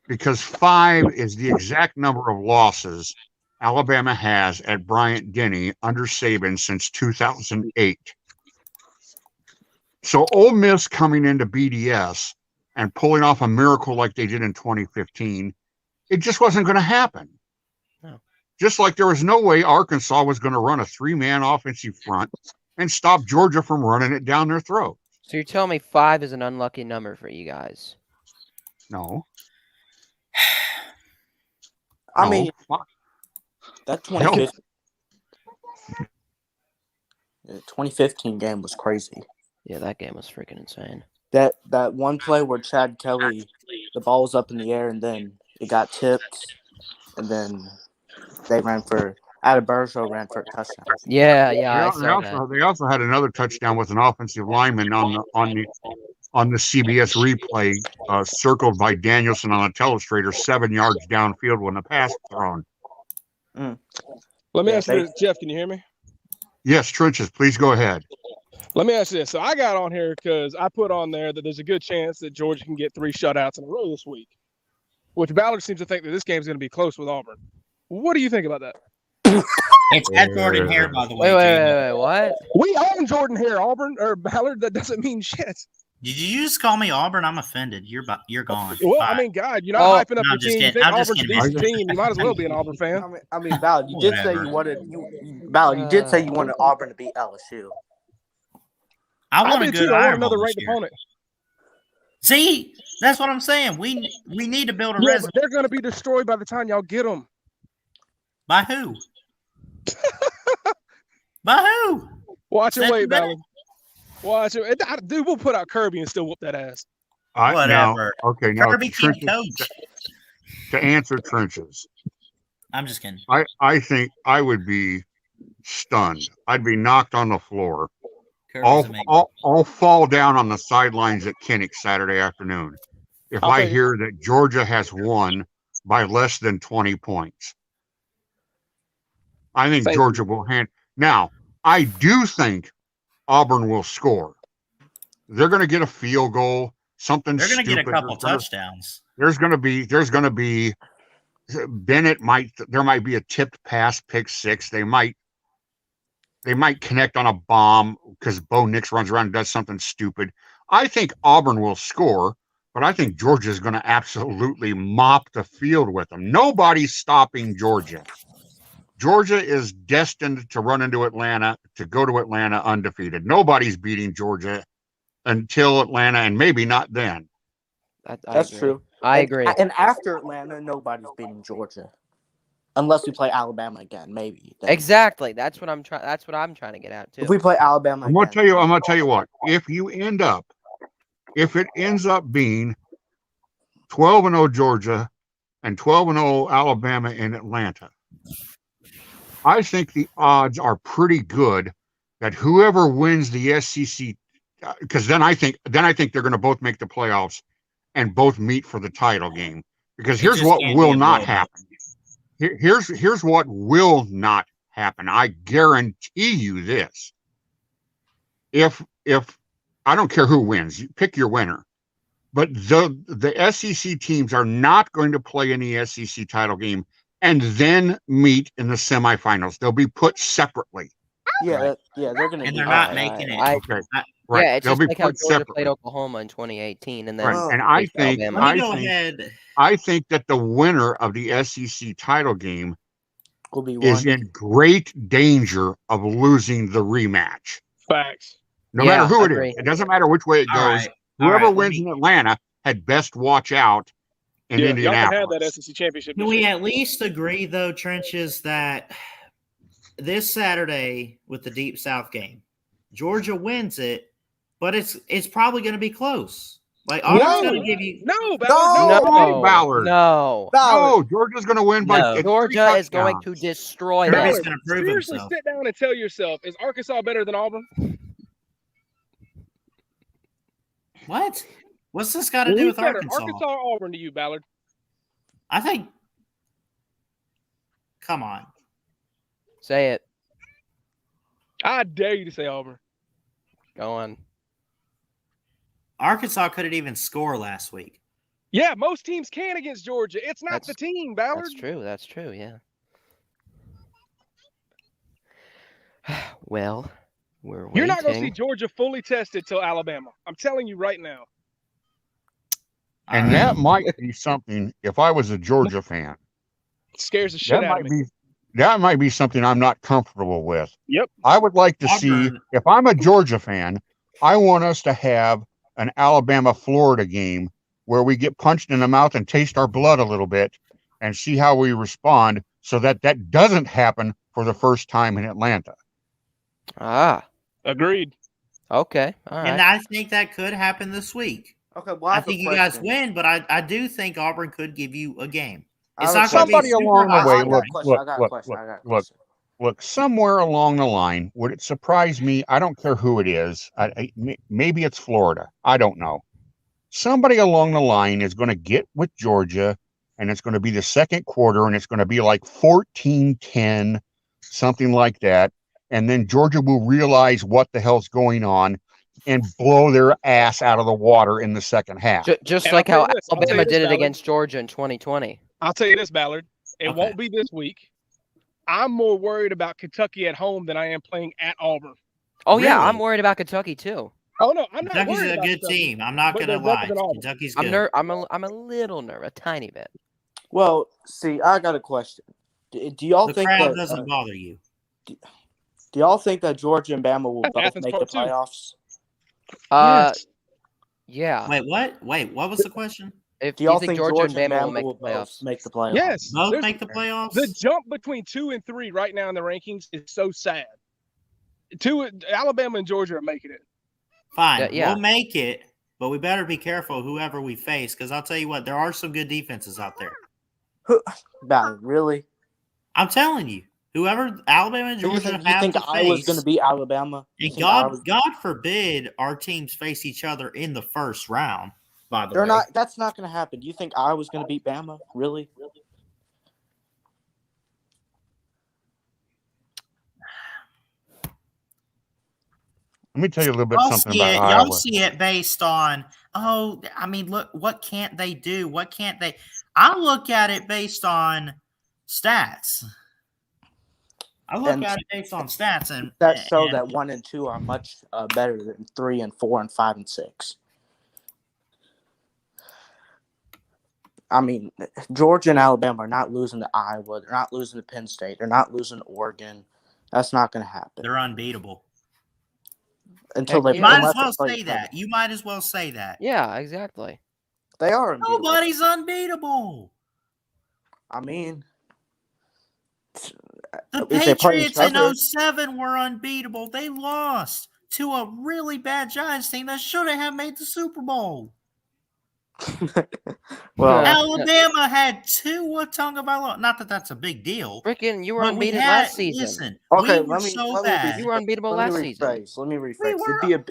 Because 5 is the exact number of losses Alabama has at Bryant-Denny under Saban since 2008. So Ole Miss coming into BDS and pulling off a miracle like they did in 2015, it just wasn't going to happen. No. Just like there was no way Arkansas was going to run a 3-man offensive front and stop Georgia from running it down their throat. So you're telling me 5 is an unlucky number for you guys? No. I mean, that 2015 game was crazy. Yeah, that game was freaking insane. That one play where Chad Kelly, the ball was up in the air and then it got tipped, and then they ran for Bergeau ran for a touchdown. Yeah, I saw that. They also had another touchdown with an offensive lineman on the CBS replay, circled by Danielson on a telestrator 7 yards downfield when the pass was thrown. Let me ask you this, Jeff. Can you hear me? Yes, Trenches, please go ahead. Let me ask you this. So I got on here because I put on there that there's a good chance that Georgia can get 3 shutouts in a row this week, which Ballard seems to think that this game's going to be close with Auburn. What do you think about that? It's at Jordan Hare, by the way. Wait, what? We own Jordan Hare, Auburn or Ballard. That doesn't mean shit. Did you just call me Auburn? I'm offended. You're gone. Well, Bye. I mean, God, you're not hyping up your team. You think I'm just Auburn's a kidding. decent team. You might as well be an Auburn fan. I mean, Ballard, you did say you wanted Auburn to beat LSU. I want a did good too. I want Iron another Bowl ranked this year. opponent. See, that's what I'm saying. We need to build a Yeah, resume. but they're going to be destroyed by the time y'all get them. By who? By who? Watch it, wait, Cincinnati? Ballard. Watch it. Dude, we'll put out Kirby and still whoop that ass. Whatever. Now, Kirby can't Trenches, coach. to answer Trenches, I'm just kidding. I think I would be stunned. I'd be knocked on the floor. Kirby's amazing. I'll fall down on the sidelines at Kinnick Saturday afternoon if I hear that Georgia has won by less than 20 points. I think Georgia will hand. Now, I do think Auburn will score. They're going to get a field goal, something. They're going to get a stupid. couple touchdowns. There's going to be Bennett there might be a tipped pass, pick 6. They might connect on a bomb because Bo Nix runs around and does something stupid. I think Auburn will score, but I think Georgia is going to absolutely mop the field with them. Nobody's stopping Georgia. Georgia is destined to run into Atlanta, to go to Atlanta undefeated. Nobody's beating Georgia until Atlanta, and maybe not then. That's true. I agree. And after Atlanta, nobody's beating Georgia, unless we play Alabama again. Maybe. Exactly. That's what I'm trying. That's what I'm trying to get at too. If we play Alabama, I'm gonna tell you what. If it ends up being 12-0 Georgia and 12-0 Alabama in Atlanta, I think the odds are pretty good that whoever wins the SEC, because then I think they're going to both make the playoffs and both meet for the title game. Because here's what will not happen. Here's what will not happen. I guarantee you this. If I don't care who wins, you pick your winner. But the SEC teams are not going to play in the SEC title game and then meet in the semifinals. They'll be put separately. they're gonna. And do they're that. not making it. Okay. I- Right. Yeah, it's They'll just be like how put Georgia separately. played Oklahoma in 2018, and then Right. And faced Alabama. Let me go ahead. I think that the winner of the SEC title game will be is one. in great danger of losing the rematch. Facts. No Yeah, matter who it agree. is. It doesn't matter which way it All goes. right. All Whoever right, let wins me- in Atlanta had best watch out in Yeah, y'all can have that Indianapolis. SEC championship. Can this we year. at least agree, though, Trenches, that this Saturday with the Deep South game, Georgia wins it, but it's probably going to be close. Like, Auburn's going to give you. No, Ballard, No, Ballard. No. No, Georgia's going to win by No. it's Georgia three is going to touchdowns. destroy Kirby's them. going to prove seriously, himself. sit down and tell yourself: is Arkansas better than Auburn? What? What's this got to do Who's with better, Arkansas? Arkansas or Auburn to you, Ballard? I think. Come on. Say it. I dare you to say Auburn. Go on. Arkansas couldn't even score last week. Yeah, most teams can against Georgia. It's not That's- the team, Ballard. That's true. That's true. Yeah. Well, we're waiting. You're not going to see Georgia fully tested till Alabama. I'm telling you right now. And that might be something, if I was a Georgia fan, It scares the shit out of me. that might be something I'm not comfortable with. Yep. I would like to see, Auburn. if I'm a Georgia fan, I want us to have an Alabama-Florida game where we get punched in the mouth and taste our blood a little bit and see how we respond so that that doesn't happen for the first time in Atlanta. Ah. Agreed. Okay. All right. And I think that could happen this week. Okay, well, I think you guys win, but I do think Auburn could give you a game. It's not going to be Somebody super along the high way, scoring. look, somewhere along the line, would it surprise me? I don't care who it is. Maybe it's Florida. I don't know. Somebody along the line is going to get with Georgia, and it's going to be the second quarter, and it's going to be like 14-10, something like that. And then Georgia will realize what the hell's going on and blow their ass out of the water in the second half. Just And like I'll how tell you this, I'll tell Alabama you this, did it Ballard. against Georgia in 2020. I'll tell you this, Ballard. It Okay. won't be this week. I'm more worried about Kentucky at home than I am playing at Auburn. Oh yeah, Really? I'm worried about Kentucky too. Oh no, I'm not Kentucky's worried a about good Kentucky. team. I'm not But going to they're better lie. than Auburn. Kentucky's good. I'm a little nervous, a tiny bit. Well, see, I got a question. Do y'all The think crowd that? doesn't bother you. Do y'all think that Georgia and Bama will That's both Athens make the part two. playoffs? Yes. Yeah. Wait, what? Wait, what was the question? If Do y'all you think Georgia and Bama will make the both playoffs? make the playoffs? Yes. Both There's- make the playoffs? The jump between 2 and 3 right now in the rankings is so sad. Alabama and Georgia are making it. Fine. Yeah. We'll make it, but we better be careful whoever we face because I'll tell you what, there are some good defenses out there. Ballard, really? I'm telling you, whoever Alabama and You Georgia think, have to Iowa's face, going to beat Alabama? You and think Iowa's- God forbid our teams face each other in the first round. By the They're way, not. That's not going to happen. Do you think Iowa's going to beat Bama? Really? Let me tell you a little bit Y'all something see about it. Iowa. Y'all see it based on. Oh, I mean, look, what can't they do? What can't they? I look at it based on stats. I look And at it based on stats, and That show and- that 1 and 2 are much better than 3 and 4 and 5 and 6. I mean, Georgia and Alabama are not losing to Iowa. They're not losing to Penn State. They're not losing to Oregon. That's not going to happen they're unbeatable. until Heck they You might unless as well they play say each other. that. You might as well say that. Yeah, exactly. They are unbeatable. Nobody's unbeatable. I mean, The if they play each Patriots in other- 07 were unbeatable. They lost to a really bad Giants team that should have made the Super Bowl. well, Alabama had Tua Tagovailoa. Not that that's a big deal. Freaking, you were But we unbeaten had, last season. listen, Okay, we were let me- so let me bad. You were unbeatable let last me season. rephrase. Let me rephrase. were-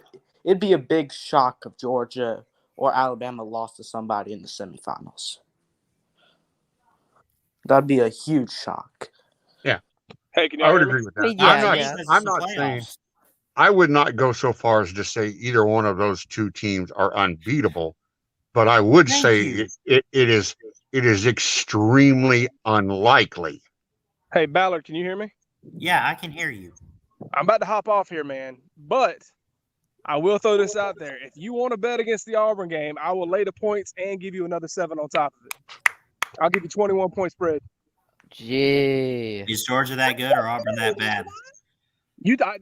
It'd be a big shock if Georgia or Alabama lost to somebody in the semifinals. That'd be a huge shock. Hey, can you I would hear me? agree with that. Yeah, I'm not saying I would not go so far as to say either one of those two teams are unbeatable, but I would Thank say you. it is extremely unlikely. Hey, Ballard, can you hear me? Yeah, I can hear you. I'm about to hop off here, man. But I will throw this out there. If you want to bet against the Auburn game, I will lay the points and give you another 7 on top of it. I'll give you 21-point spread. Gee. Is Georgia that good or Auburn that bad?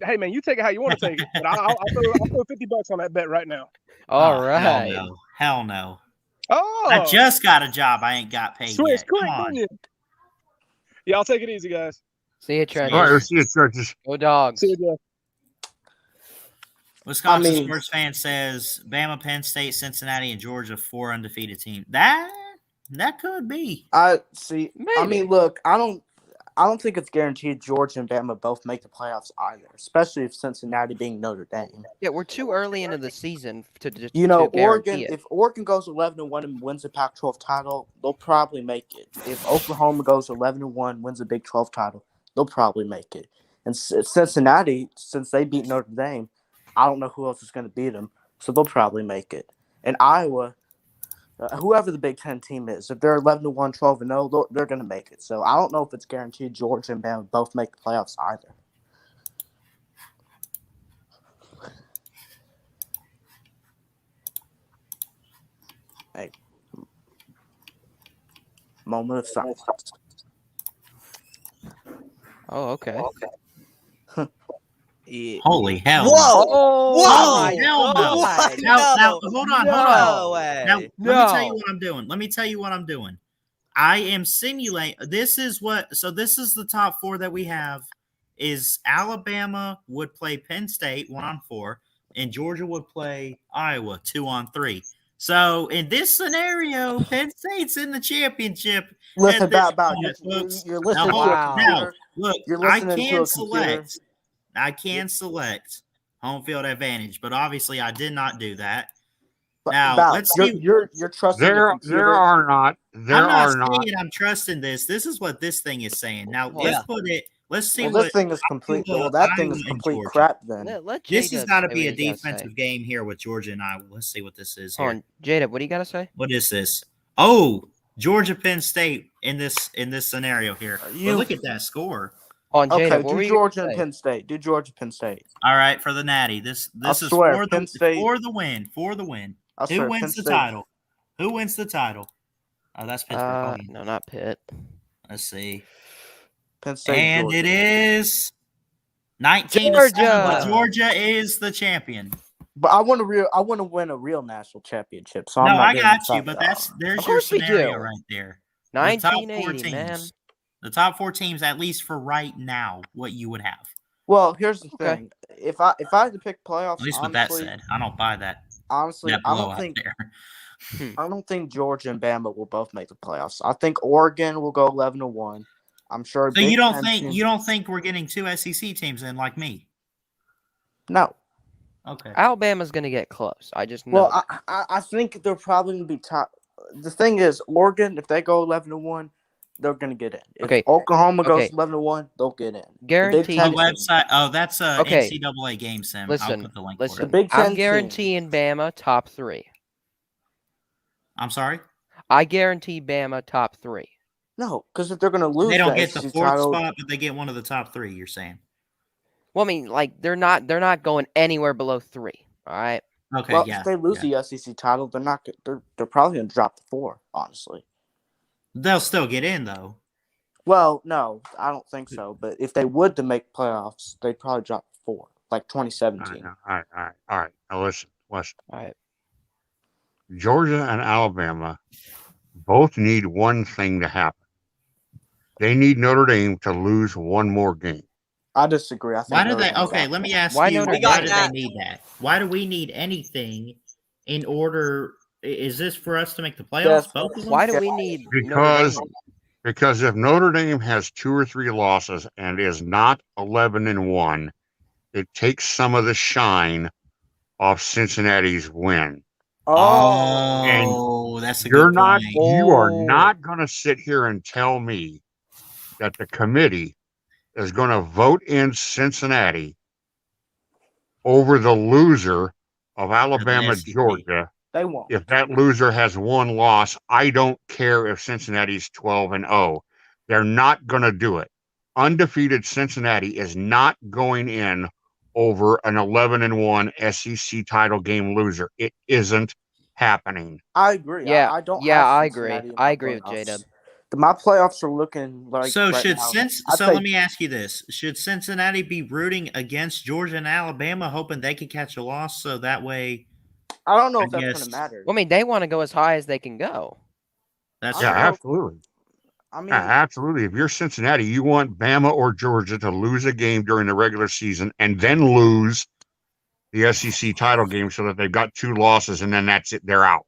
Hey, man, you take it how you want to take it. But I'll throw $50 on that bet right now. All Oh, right. Hell no. Oh, I just got a job. I ain't got paid switch yet. quick, Come on. didn't you? Yeah, I'll take it easy, guys. See you, Trent. All right, let's see it, Churches. Go Dogs. See you, Jeff. Wisconsin sports fan says Bama, Penn State, Cincinnati, and Georgia 4 undefeated teams. That could be. I see. I Maybe. mean, look, I don't think it's guaranteed Georgia and Bama both make the playoffs either, especially if Cincinnati being Notre Dame. Yeah, we're too early into the season to You know, to Oregon. guarantee it. If Oregon goes 11-1 and wins the Pac-12 title, they'll probably make it. If Oklahoma goes 11-1, wins the Big 12 title, they'll probably make it. And Cincinnati, since they beat Notre Dame, I don't know who else is going to beat them, so they'll probably make it. And Iowa, whoever the Big Ten team is, if they're 11-1, 12-0, they're going to make it. So I don't know if it's guaranteed Georgia and Bama both make the playoffs either. Hey, moment of silence. Oh, okay. Yeah. Holy hell. Whoa! Oh, Whoa! my hell no. God. Now, hold on. No way. Now, let me tell you what I'm doing. I am simulating. This is the top 4 that we have. Is Alabama would play Penn State 1-4, and Georgia would play Iowa 2-3. So in this scenario, Penn State's in the championship. Listen, You're listening to a computer. Look, You're I listening to can a computer. select. I can select home field advantage, but obviously I did not do that. Now, let's see. You're trusting the computer. There are not. I'm not saying I'm trusting this. This is what this thing is saying. Now, let's see Well, what this thing is complete. Iowa- Well, that thing Iowa is and complete Georgia. crap then. Let This J-Dub has got to say be a what he gotta say. defensive game here with Georgia and Iowa. Let's see what this is Hold here. on, J-Dub, what do you got to say? What is this? Oh, Georgia Penn State in this scenario here. But look at that score. On J-Dub, Okay, what were do you Georgia gonna and say? Penn State. Do Georgia, Penn State. All right, for the Natty. This I is swear, for Penn State- the win. For the win. I Who swear, wins Penn the State- title? Who wins the title? Oh, that's Pittsburgh. No, not Pitt. Let's see. Penn State. And Georgia. it is 19-7, but Georgia. Georgia is the champion. But I want to win a real national championship. So I'm No, not I getting got you, excited. but there's Of your course we scenario do. right there. The top 4 1980, man. teams. The top 4 teams, at least for right now, what you would have. Well, here's the Okay. thing. If I had to pick playoffs, At least with honestly, that said, I don't buy that. honestly, That I blowout don't think there. I don't think Georgia and Bama will both make the playoffs. I think Oregon will go 11-1. I'm sure. So you don't Big think Ten team- we're getting 2 SEC teams in like me? No. Okay. Alabama's going to get close. I just know. Well, I think they're probably going to be top. The thing is, Oregon, if they go 11-1, they're going to get in. If Okay. Oklahoma goes Okay. 11-1, they'll get in. Guaranteed. The Ten team. website. Oh, that's Okay. NCAA game sim. I'll Listen, put the link The listen. for it. Big Ten I'm team. guaranteeing Bama top 3. I'm sorry. I guarantee Bama top 3. No, because if they're going to lose, They don't the get the SEC 4th title, spot, but they get one of the top 3. You're saying? Well, I mean, like they're not going anywhere below 3. All right. Okay. Well, yeah. if they lose the SEC title, they're not. They're probably going to drop to 4. Honestly. They'll still get in though. Well, no, I don't think so. But if they would to make playoffs, they'd probably drop to 4, like 2017. All right. Now listen. All right. Georgia and Alabama both need one thing to happen. They need Notre Dame to lose one more game. I disagree. I think. Why do Notre they? Dame's Okay, out. let me ask Why you. Notre Why Dame? do they need that? Why do we need anything in order? Is this for us to make the playoffs? Yes. Both of them? Why do we need Notre Because Dame? because if Notre Dame has 2 or 3 losses and is not 11-1, it takes some of the shine off Cincinnati's win. Oh, that's a You're good not. point. You are Oh. not going to sit here and tell me that the committee is going to vote in Cincinnati over the loser of Alabama, SEC. Georgia. They won't. If that loser has 1 loss, I don't care if Cincinnati's 12-0. They're not going to do it. undefeated Cincinnati is not going in over an 11-1 SEC title game loser. It isn't happening. I agree. Yeah, I don't yeah, have I agree. Cincinnati in I my agree with playoffs. J-Dub. My playoffs are looking like So right should now. let me ask you this: should Cincinnati be rooting against Georgia and Alabama, hoping they can catch a loss, so that way? I don't know I if that's going guess to matter. Well, I mean, they want to go as high as they can go. That's I don't true. know. Absolutely. I mean, Absolutely. If you're Cincinnati, you want Bama or Georgia to lose a game during the regular season and then lose the SEC title game so that they've got 2 losses and then that's it. They're out.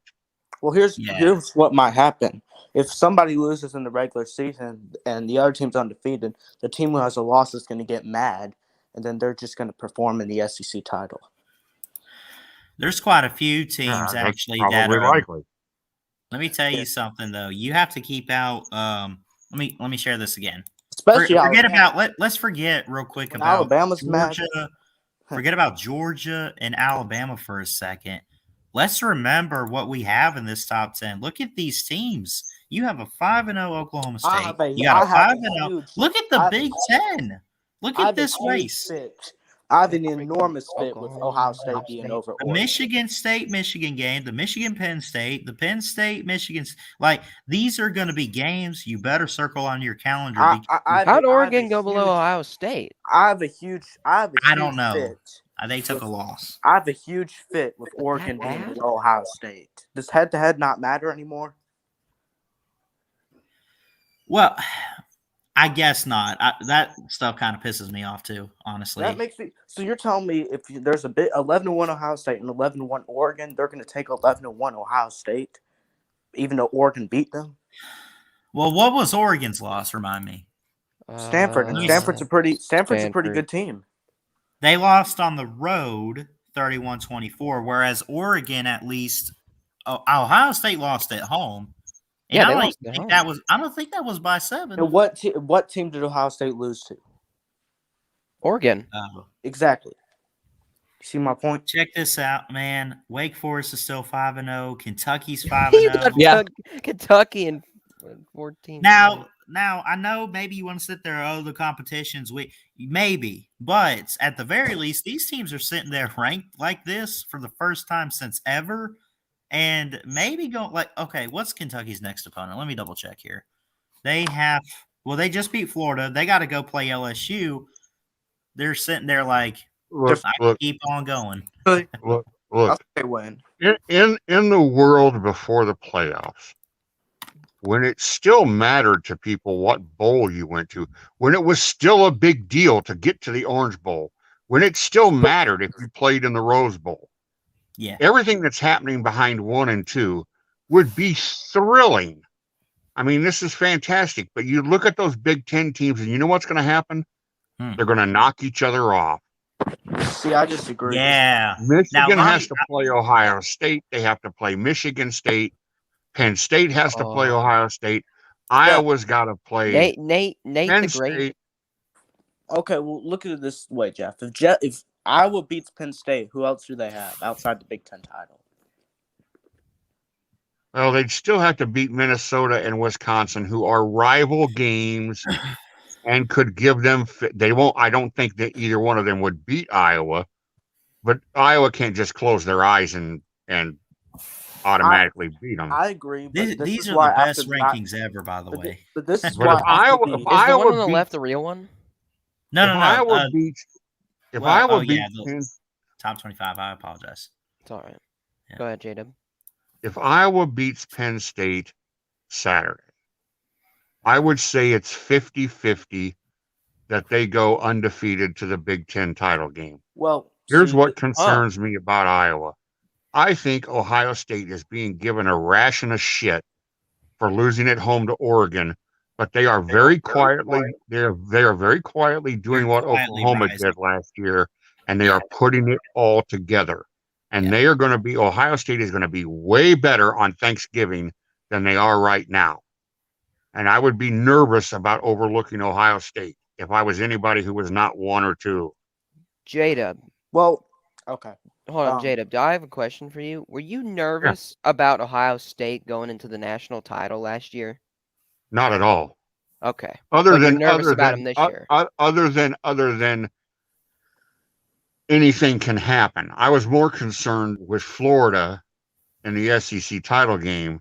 well, here's Yeah. what might happen. If somebody loses in the regular season and the other team's undefeated, the team who has a loss is going to get mad, and then they're just going to perform in the SEC title. There's quite a few teams Yeah, that's actually that probably are. likely. Let me tell Yeah. you something though. You have to keep out. Let me share this again. Especially Forget Alabama. about let's forget real quick When about Alabama's mad. Georgia. Forget about Georgia and Alabama for a second. Let's remember what we have in this top 10. Look at these teams. You have a 5-0 Oklahoma I State. have a- You got a I have a 5-0. huge- Look at I the have- Big Ten. Look I at have a this huge race. fit. I have an Freaking enormous fit with Oklahoma, Ohio State Ohio being State. over The Oregon. Michigan State Michigan game, the Michigan Penn State, the Penn State Michigan, like these are going to be games you better circle on your calendar. I have How'd a- I have Oregon a go below huge- Ohio State? I have a huge don't know. fit. They took a loss. I have a huge fit with Oregon being bad? below Ohio State. Does head-to-head not matter anymore? Well, I guess not. That stuff kind of pisses me off too, honestly. That makes me. So you're telling me if there's a bit 11-1 Ohio State and 11-1 Oregon, they're going to take 11-1 Ohio State, even though Oregon beat them? Well, what was Oregon's loss? Remind me. Stanford. And Stanford's a pretty good team. They lost on the road 31-24, whereas Oregon at least Ohio State lost at home. And Yeah, I they don't lost at think home. I don't think that was by 7. And what team did Ohio State lose to? Oregon. Exactly. See my point? Check this out, man. Wake Forest is still 5-0. Kentucky's 5-0. Yeah, Kentucky and 14. Now I know maybe you want to sit there, the competition's weak. Maybe, but at the very least, these teams are sitting there ranked like this for the first time since ever. And maybe go like, okay, what's Kentucky's next opponent? Let me double check here. They just beat Florida. They got to go play LSU. They're sitting there like, Look, keep on going. look. They win. In the world before the playoffs, when it still mattered to people what bowl you went to, when it was still a big deal to get to the Orange Bowl, when it still mattered if you played in the Rose Bowl. Yeah. Everything that's happening behind 1 and 2 would be thrilling. I mean, this is fantastic. But you look at those Big Ten teams, and you know what's going to happen? They're going to knock each other off. See, I disagree. Yeah. Michigan has to play Ohio State. They have to play Michigan State. Penn State has to play Ohio State. Iowa's got to play Nate Penn the Great. State. Okay, well, look at it this way, Jeff. If Iowa beats Penn State, who else do they have outside the Big Ten title? Well, they'd still have to beat Minnesota and Wisconsin, who are rival games and could give them. They won't. I don't think that either one of them would beat Iowa, but Iowa can't just close their eyes and automatically beat them. I agree. But These are the best rankings ever, by the way. But this is But why if Iowa, Is the one on the beats- left the real one? No. Iowa beats, if Iowa beats, Penn, top 25. I apologize. It's all right. Yeah. Go ahead, J-Dub. if Iowa beats Penn State Saturday, I would say it's 50-50 that they go undefeated to the Big Ten title game. Well, Here's what concerns me about Iowa. I think Ohio State is being given a ration of shit for losing at home to Oregon, but they are very quietly they are very quietly doing what Oklahoma did last year, and they are putting it all together. And they are going to be Ohio State is going to be way better on Thanksgiving than they are right now. And I would be nervous about overlooking Ohio State if I was anybody who was not 1 or 2. J-Dub. Well, okay. Hold on, J-Dub. I have a question for you. Were you nervous about Ohio State going into the national title last year? Not at all. Okay. Other But you're than nervous other about than him this uh, year. other than anything can happen. I was more concerned with Florida in the SEC title game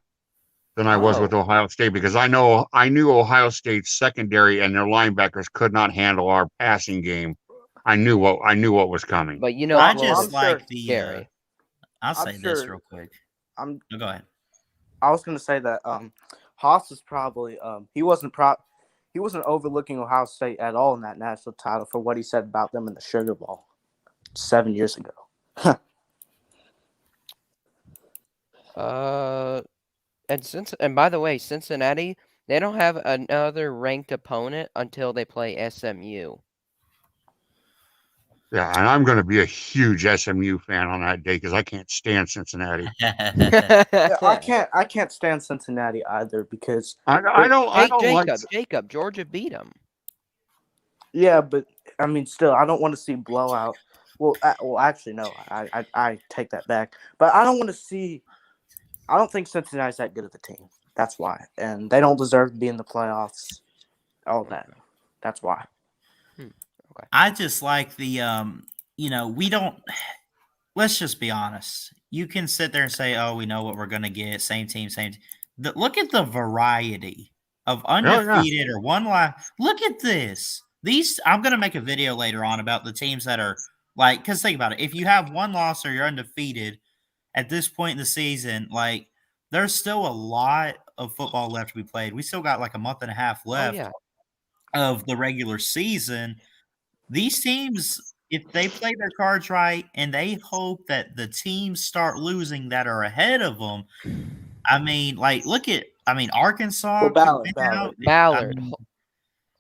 than I was with Oh. Ohio State because I knew Ohio State's secondary and their linebackers could not handle our passing game. I knew what was coming. But you know, I Florida, just like the. scary. I'll I'm say this sure- real quick. I'm. Oh, go ahead. I was gonna say that Haas is probably he wasn't overlooking Ohio State at all in that national title for what he said about them in the Sugar Bowl 7 years ago. And by the way, Cincinnati, they don't have another ranked opponent until they play SMU. Yeah, and I'm going to be a huge SMU fan on that day because I can't stand Cincinnati. Yeah, I can't stand Cincinnati either because I don't like. Jacob, Georgia beat them. yeah, but I mean, still, I don't want to see blowout. Well, actually, no, I take that back. But I don't want to see. I don't think Cincinnati's that good of a team. That's why, and they don't deserve to be in the playoffs. All that. That's why. I just like the we don't. Let's just be honest. You can sit there and say, "Oh, we know what we're going to get. Same team, same." Look at the variety of undefeated or one life. Look at this. I'm going to make a video later on about the teams that are like. Because think about it. If you have one loss or you're undefeated at this point in the season, like there's still a lot of football left to be played. We still got like a month and a half left of the regular season. These teams, if they play their cards right and they hope that the teams start losing that are ahead of them, I mean, like, Arkansas. Ballard. Ballard. Hold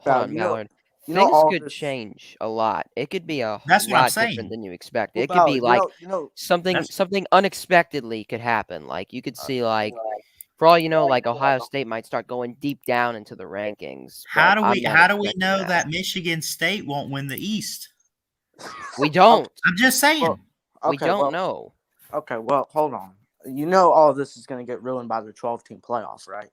on, you Ballard. know Things all could this- change a lot. It could be a That's what I'm lot saying. different than you expect. Well, It could be Ballard, like something unexpectedly could happen. Like you could see like for all you know, like Ohio State might start going deep down into the rankings. How but do I'm we not how do we expecting know that Michigan State won't win the East? We don't. I'm just saying. Well, We don't know. Okay, well, hold on. You know all of this is going to get ruined by the 12-team playoff, right?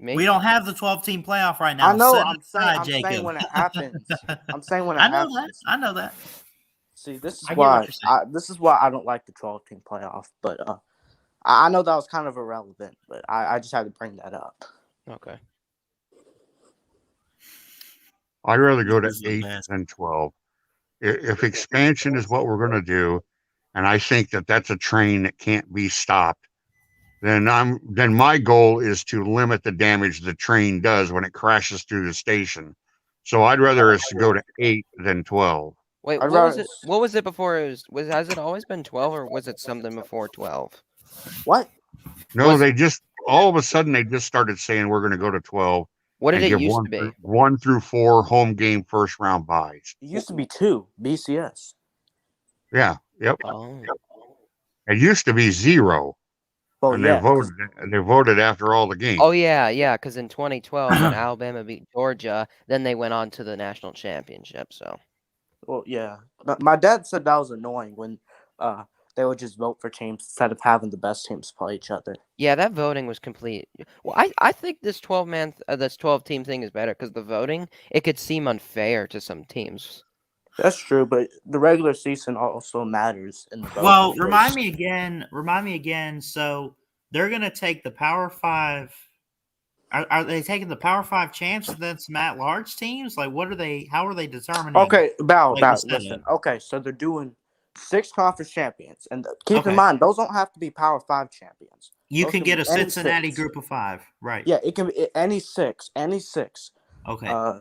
Maybe. We don't have the 12-team playoff right now. I know. Set I'm it aside, saying Jacob. when it happens. I'm saying when it I know happens. that. I know that. See, this is I get what why you're saying. this is why I don't like the 12-team playoff. But I know that was kind of irrelevant, but I just had to bring that up. Okay. I'd rather go to This is the 8 best. than 12. If expansion is what we're going to do, and I think that that's a train that can't be stopped, then my goal is to limit the damage the train does when it crashes through the station. So I'd rather us go to 8 than 12. Wait, I'd what was rather- it? What was it before? Has it always been 12, or was it something before 12? What? No, they just all of a sudden they just started saying we're going to go to 12. What did and it give used to be? 1 through 4 home game first round buys. It used to be 2 BCS. Yeah, yep. Oh. It used to be 0, Well, and yeah. they voted after all the games. Oh yeah, because in 2012 when Alabama beat Georgia, then they went on to the national championship. So Well, yeah. But my dad said that was annoying when they would just vote for teams instead of having the best teams play each other. yeah, that voting was complete. Well, I think this 12-team thing is better because the voting it could seem unfair to some teams. That's true, but the regular season also matters in the voting. Well, remind me again. So they're going to take the Power 5. Are they taking the Power 5 champs and then some at-large teams? Like, what are they? How are they determining? Okay, like the listen. setup? Okay, so they're doing 6 conference champions, and keep Okay. in mind those don't have to be Power 5 champions. You Those can can get be a any Cincinnati 6. group of 5, right? Yeah, it can be any six. Okay.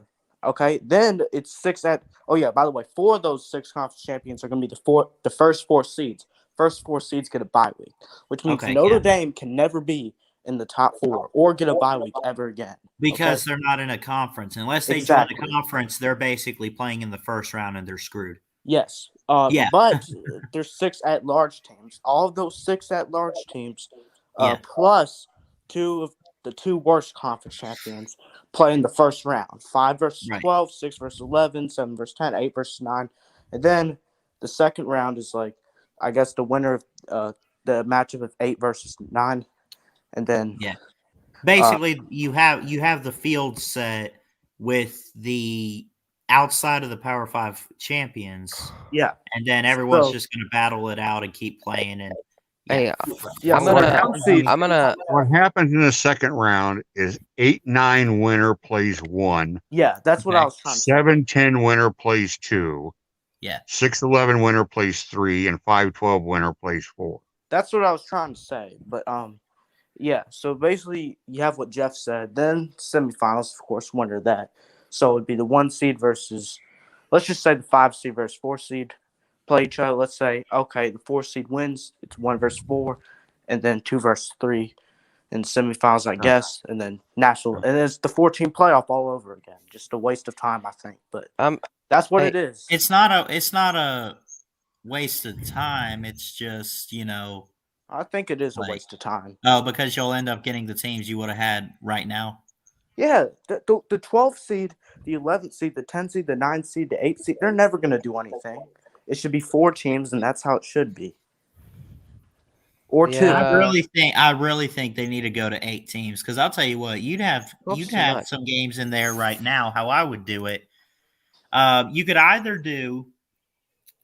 Okay. Then it's 6 at. Oh yeah. By the way, 4 of those 6 conference champions are going to be the first 4 seeds. First 4 seeds get a bye week, which means Okay, Notre yeah. Dame can never be in the top 4 or get a bye week ever again. Because okay? they're not in a conference. Unless they Exactly. join a conference, they're basically playing in the first round and they're screwed. Yes. Yeah. But there's 6 at-large teams. All of those 6 at-large teams, Yeah. plus 2 of the 2 worst conference champions, play in the first round. 5 versus Right. 12, 6 versus 11, 7 versus 10, 8 versus 9. And then the second round is like, I guess, the winner of the matchup of 8 versus 9. And then Yeah. Basically, you have the field set with the outside of the Power 5 champions, Yeah. and then everyone's So- just going to battle it out and keep playing. And Hey, Yeah, I'm so gonna- round seed- I'm gonna. What happens in the second round is 8-9 winner plays 1. Yeah, that's what Okay. I was trying to say. 7-10 winner plays 2. Yeah. 6-11 winner plays 3, and 5-12 winner plays 4. That's what I was trying to say. But yeah. So basically, you have what Jeff said. Then semifinals, of course, winner that. So it would be the 1 seed versus, let's just say the 5 seed versus 4 seed play each other. Let's say okay, the 4 seed wins. It's 1 versus 4, and then 2 versus 3 in the semifinals, I guess, and then national, and it's the 14 playoff all over again. Just a waste of time, I think. But that's what Hey, it is. it's not a waste of time. It's just I think it is a like- waste of time. because you'll end up getting the teams you would have had right now. Yeah, the 12th seed, the 11th seed, the 10th seed, the 9th seed, the 8th seed, they're never going to do anything. It should be 4 teams, and that's how it should be. Or 2. Yeah. I really think they need to go to 8 teams, because I'll tell you what, you'd have That's too much. some games in there right now. How I would do it, you could either do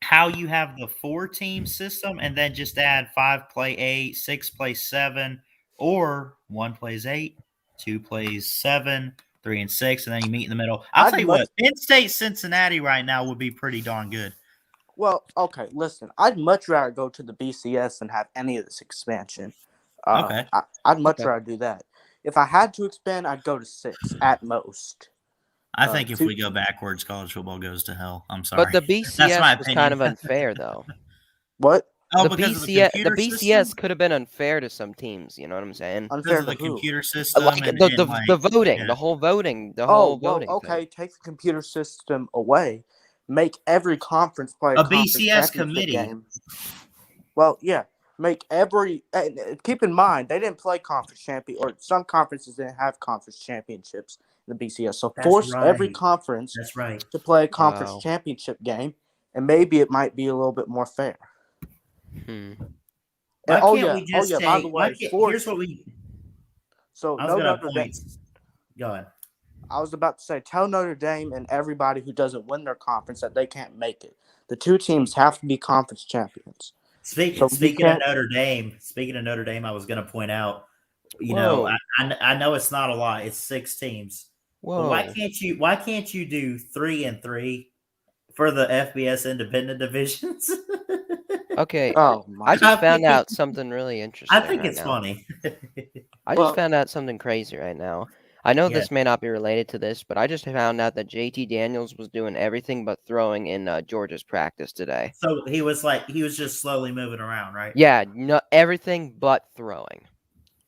how you have the 4-team system and then just add 5 play 8, 6 play 7, or 1 plays 8, 2 plays 7, 3 and 6, and then you meet in the middle. I'll tell you what, Penn State Cincinnati right now would be pretty darn good. Well, okay, listen. I'd much rather go to the BCS than have any of this expansion. Okay. I'd much rather do that. If I had to expand, I'd go to 6 at most. I think if 2 we go backwards, college football goes to hell. I'm sorry. But the BCS my was kind of opinion. unfair, though. What? Oh, the because of BCS, computer BCS system? could have been unfair to some teams. You know what I'm saying? Unfair Because of to the who? computer system. Like and the voting, yeah. the whole voting, voting. Okay. Take the computer system away. Make every conference play A conference BCS championship committee. game. Well, yeah. Make every. Keep in mind, they didn't play conference champion, or some conferences didn't have conference championships in the BCS. So That's force every right. conference That's right. to play a conference Wow. championship game, and maybe it might be a little bit more fair. Hmm. Why And, can't we just take? by the way, Here's what we. so I was no gonna Notre Dame. point. Go ahead. I was about to say, tell Notre Dame and everybody who doesn't win their conference that they can't make it. The 2 teams have to be conference champions. Speaking So of we can't- Notre Dame, I was going to point out. Whoa. I know it's not a lot. It's 6 teams. But Whoa. why can't you do 3 and 3 for the FBS independent divisions? Okay. Oh my! I just found think- out something really interesting. I think right it's now. funny. I Well- just found out something crazy right now. I know Yeah. this may not be related to this, but I just found out that JT Daniels was doing everything but throwing in Georgia's practice today. So he was just slowly moving around, right? Yeah, no, everything but throwing.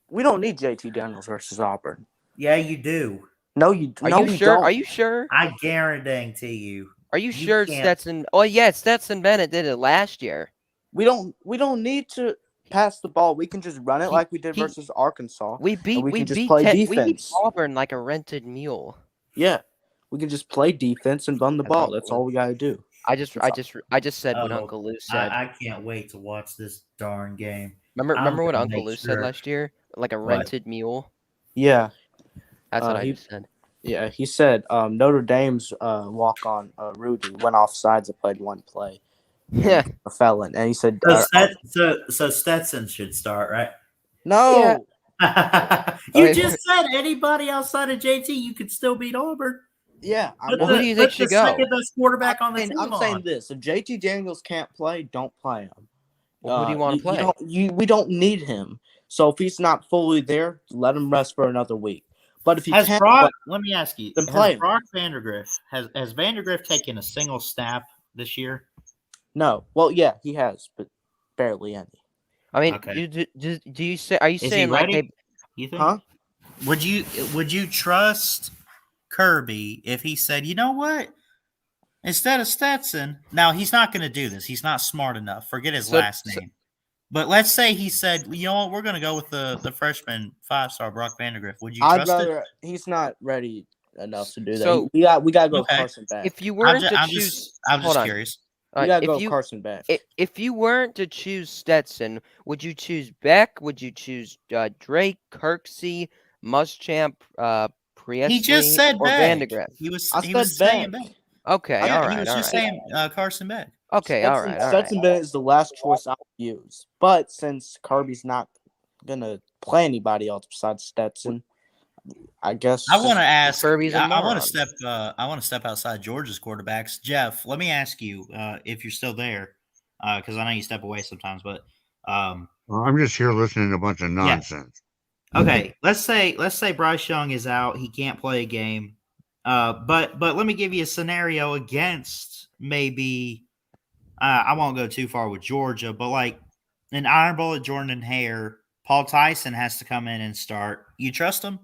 We don't need JT Daniels versus Auburn. Yeah, you do. No, you. Are no, you we sure? Don't. Are you sure? I guarantee you. Are you You sure can't- Stetson? Oh yeah, Stetson Bennett did it last year. We don't need to pass the ball. We can just run it He- like we did he- versus Arkansas. We beat we we can just beat play we beat defense. Auburn like a rented mule. Yeah, we can just play defense and run the That's ball. all- That's all we gotta do. I just said what Oh, Uncle Lou said. I can't wait to watch this darn game. Remember what gonna Uncle make Lou said sure. last year? Like a What? rented mule. Yeah, That's what I he- just said. yeah. He said Notre Dame's walk on Rudy went off sides and played 1 play. Yeah. A felon, and he said, So Stetson should start, right? "No, You Okay. just said anybody outside of JT, you could still beat Auburn. yeah." Put Well, who do you think put should the go? second best quarterback on the team. I'm on. saying this: if JT Daniels can't play, don't play him. Well, who do you want to play? We don't need him. So if he's not fully there, let him rest for another week. But if he Has can't, Brock? Let me ask you: Then play Has him. Brock Vandergrift has Vandergrift taken a single snap this year? no. Well, yeah, he has, but barely any. I mean, Okay. do you say? Are you Is he saying like ready? they? You think? Huh? Would you trust Kirby if he said, you know what? Instead of Stetson, now he's not going to do this. He's not smart enough. Forget his last name. But let's say he said, you know what? We're going to go with the freshman 5-star Brock Vandergrift. Would you I'd trust it? rather. He's not ready enough to do that. So- we got to go Okay. Carson back. If you weren't to I'm choose, just hold on. curious. We got to if go you Carson back. if you weren't to choose Stetson, would you choose Beck? Would you choose Drake, Kirksey, Muschamp, He just Priestley, said or Beck. Vandegrift? He was I he was said saying Beck. Beck. Okay, Yeah, all he right, was all just right. saying Carson Beck. Okay, all right, all right. Stetson Bennett is the last choice I would use. But since Kirby's not gonna play anybody else besides Stetson, I guess I want to ask. Kirby's a I want moron. to step. I want to step outside Georgia's quarterbacks. Jeff, let me ask you if you're still there, because I know you step away sometimes. But Well, I'm just here listening to a bunch of nonsense. okay, let's say Bryce Young is out. He can't play a game. But let me give you a scenario against maybe. I won't go too far with Georgia, but like an Iron Bullet Jordan Hare, Paul Tyson has to come in and start. You trust him?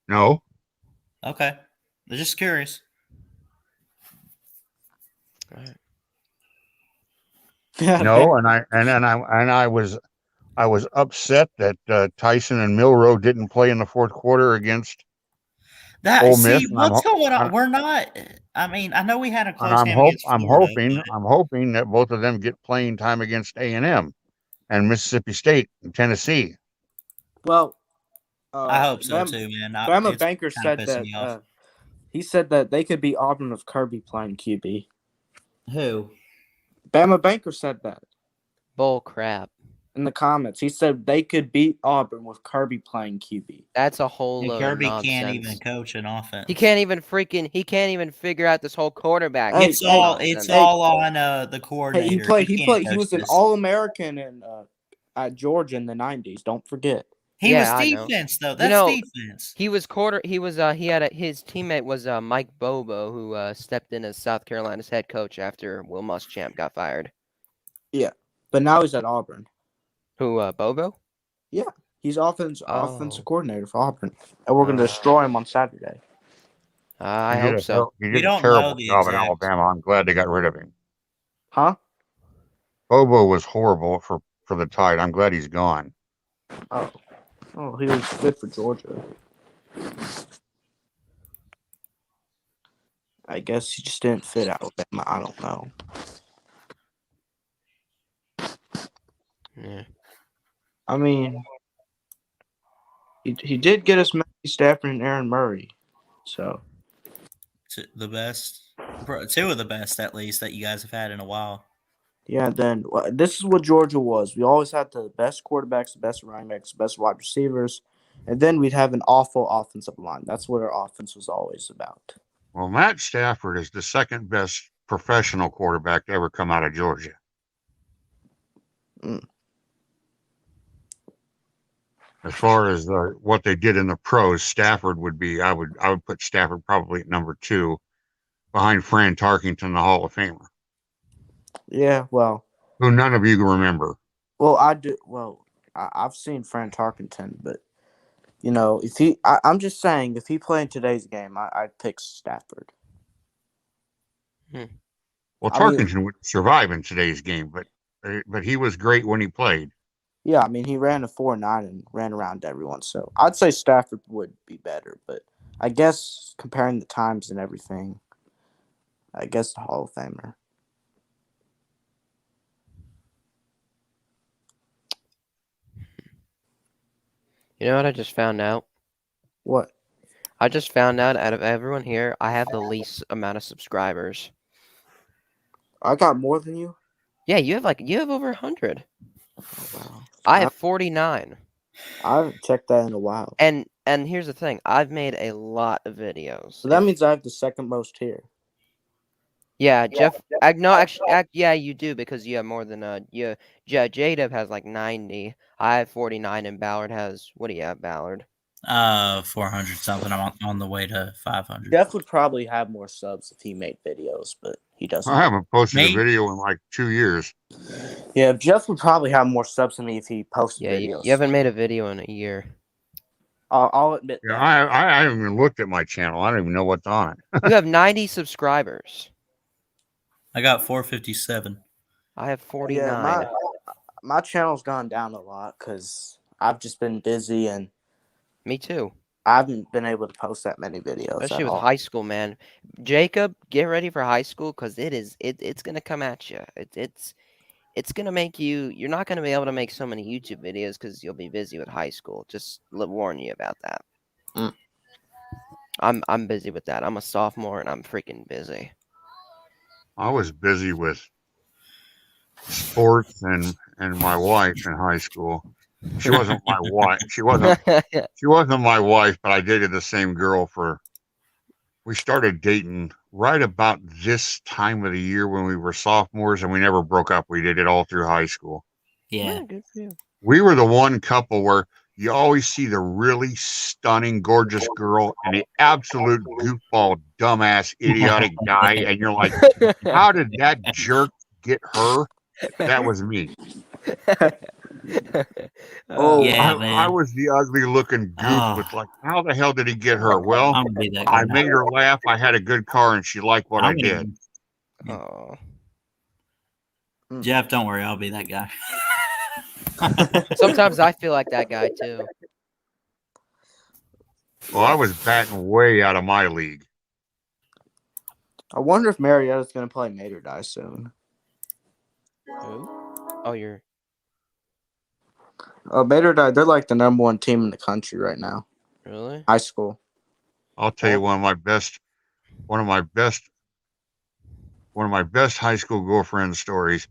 No, Okay, I'm just curious. no, and I was upset that Tyson and Milrow didn't play in the fourth quarter against Ole Miss. What's going on? We're not. I mean, I know we had a And close game against Florida. I'm hoping that both of them get playing time against A&M and Mississippi State and Tennessee. well, I hope so too, man. Bama Banker said pissing that me off. he said that they could beat Auburn with Kirby playing QB. Who? Bama Banker said that Bull crap. in the comments. He said they could beat Auburn with Kirby playing QB. That's a whole And load Kirby of nonsense. can't even coach an offense. He can't even figure out this whole quarterback. Hey, It's all on the coordinator. Hey, he can't He was coach an this. All-American at Georgia in the 90s. Don't forget. He Yeah, was I know. defense though. That's defense. He was his teammate was Mike Bobo, who stepped in as South Carolina's head coach after Will Muschamp got fired. Yeah, but now he's at Auburn. Who, Bobo? Yeah, he's offensive coordinator for Auburn, and we're going to Oh. destroy him on Saturday. I hope so. He We did a don't terrible know the job in exact- Alabama. I'm glad they got rid of him. Huh? Bobo was horrible for the Tide. I'm glad he's gone. Oh, he was good for Georgia. I guess he just didn't fit Alabama. I don't know. Yeah. I mean, he did get us Matthew Stafford and Aaron Murray. So The best, two of the best at least that you guys have had in a while. yeah, then this is what Georgia was. We always had the best quarterbacks, the best running backs, the best wide receivers, and then we'd have an awful offensive line. That's what our offense was always about. Well, Matt Stafford is the second best professional quarterback to ever come out of Georgia. As far as what they did in the pros, Stafford would be. I would put Stafford probably at number 2, behind Fran Tarkenton, the Hall of Famer. Yeah, well, Who none of you remember. well, I do. Well, I've seen Fran Tarkenton, but you know, I'm just saying, if he played in today's game, I'd pick Stafford. Well, I mean- Tarkenton would survive in today's game, but he was great when he played. Yeah, I mean, he ran a 4.9 and ran around everyone, so I'd say Stafford would be better. But I guess comparing the times and everything, I guess the Hall of Famer. You know what I just found out? What? I just found out of everyone here, I have the least amount of subscribers. I got more than you? Yeah, you have over 100. Oh, wow. I have 49. I haven't checked that in a while. And here's the thing, I've made a lot of videos. So that means I have the second most here. Yeah, Jeff. Yeah, you do because you have more than J-Dub has like 90. I have 49, and Ballard has, what do you have, Ballard? 400 something. I'm on the way to 500. Jeff would probably have more subs if he made videos, but he doesn't. I haven't posted Me? a video in like 2 years. Yeah, Jeff would probably have more subs than me if he posted Yeah, videos. you haven't made a video in a year. I'll admit Yeah, that. I haven't even looked at my channel. I don't even know what's on it. You have 90 subscribers. I got 457. I have 49. Yeah, my channel's gone down a lot because I've just been busy and Me too. I haven't been able to post that many videos. Especially at with all. high school, man. Jacob, get ready for high school because it's gonna come at you. it's gonna make you're not gonna be able to make so many YouTube videos because you'll be busy with high school. Just warn you about that. Mm. I'm busy with that. I'm a sophomore and I'm freaking busy. I was busy with sports and my wife in high school. She wasn't my wife. She wasn't my wife, but I dated the same girl we started dating right about this time of the year when we were sophomores, and we never broke up. We did it all through high school. Yeah. Good for you. We were the one couple where you always see the really stunning, gorgeous girl and the absolute goofball, dumbass, idiotic guy, and you're like, how did that jerk get her? That was me. Oh, Yeah, I man. was the ugly looking goof with like, how the hell did he get her? Well, I'm gonna be that guy. I made her laugh. I had a good car and she liked what I I'm gonna- did. Oh. Jeff, don't worry, I'll be that guy. Sometimes I feel like that guy too. Well, I was batting way out of my league. I wonder if Marietta's going to play Made or Die soon. Who? Oh, you're Made or Die, they're like the number one team in the country right now. really? High school. I'll tell you one of my best high school girlfriend stories.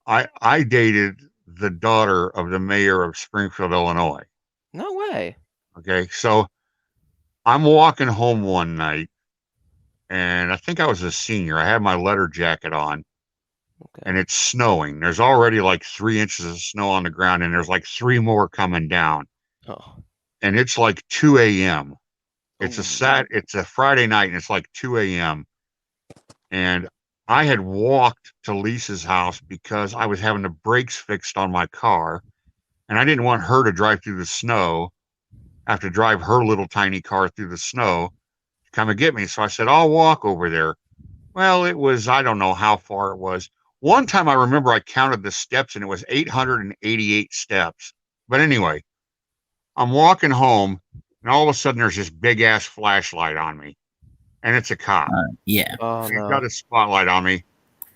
I dated the daughter of the mayor of Springfield, Illinois. No way. Okay, so I'm walking home one night, and I think I was a senior. I had my letter jacket on, Okay. and it's snowing. There's already like 3 inches of snow on the ground, and there's like 3 more coming down. Oh. And it's like 2 a.m. It's Oh. it's a Friday night, and it's like 2 a.m. And I had walked to Lisa's house because I was having the brakes fixed on my car, and I didn't want her to drive through the snow, have to drive her little tiny car through the snow to come and get me. So I said, I'll walk over there. Well, it was, I don't know how far it was. One time I remember I counted the steps and it was 888 steps. But anyway, I'm walking home and all of a sudden there's this big ass flashlight on me, and it's a cop. Yeah. Oh He's no. got a spotlight on me,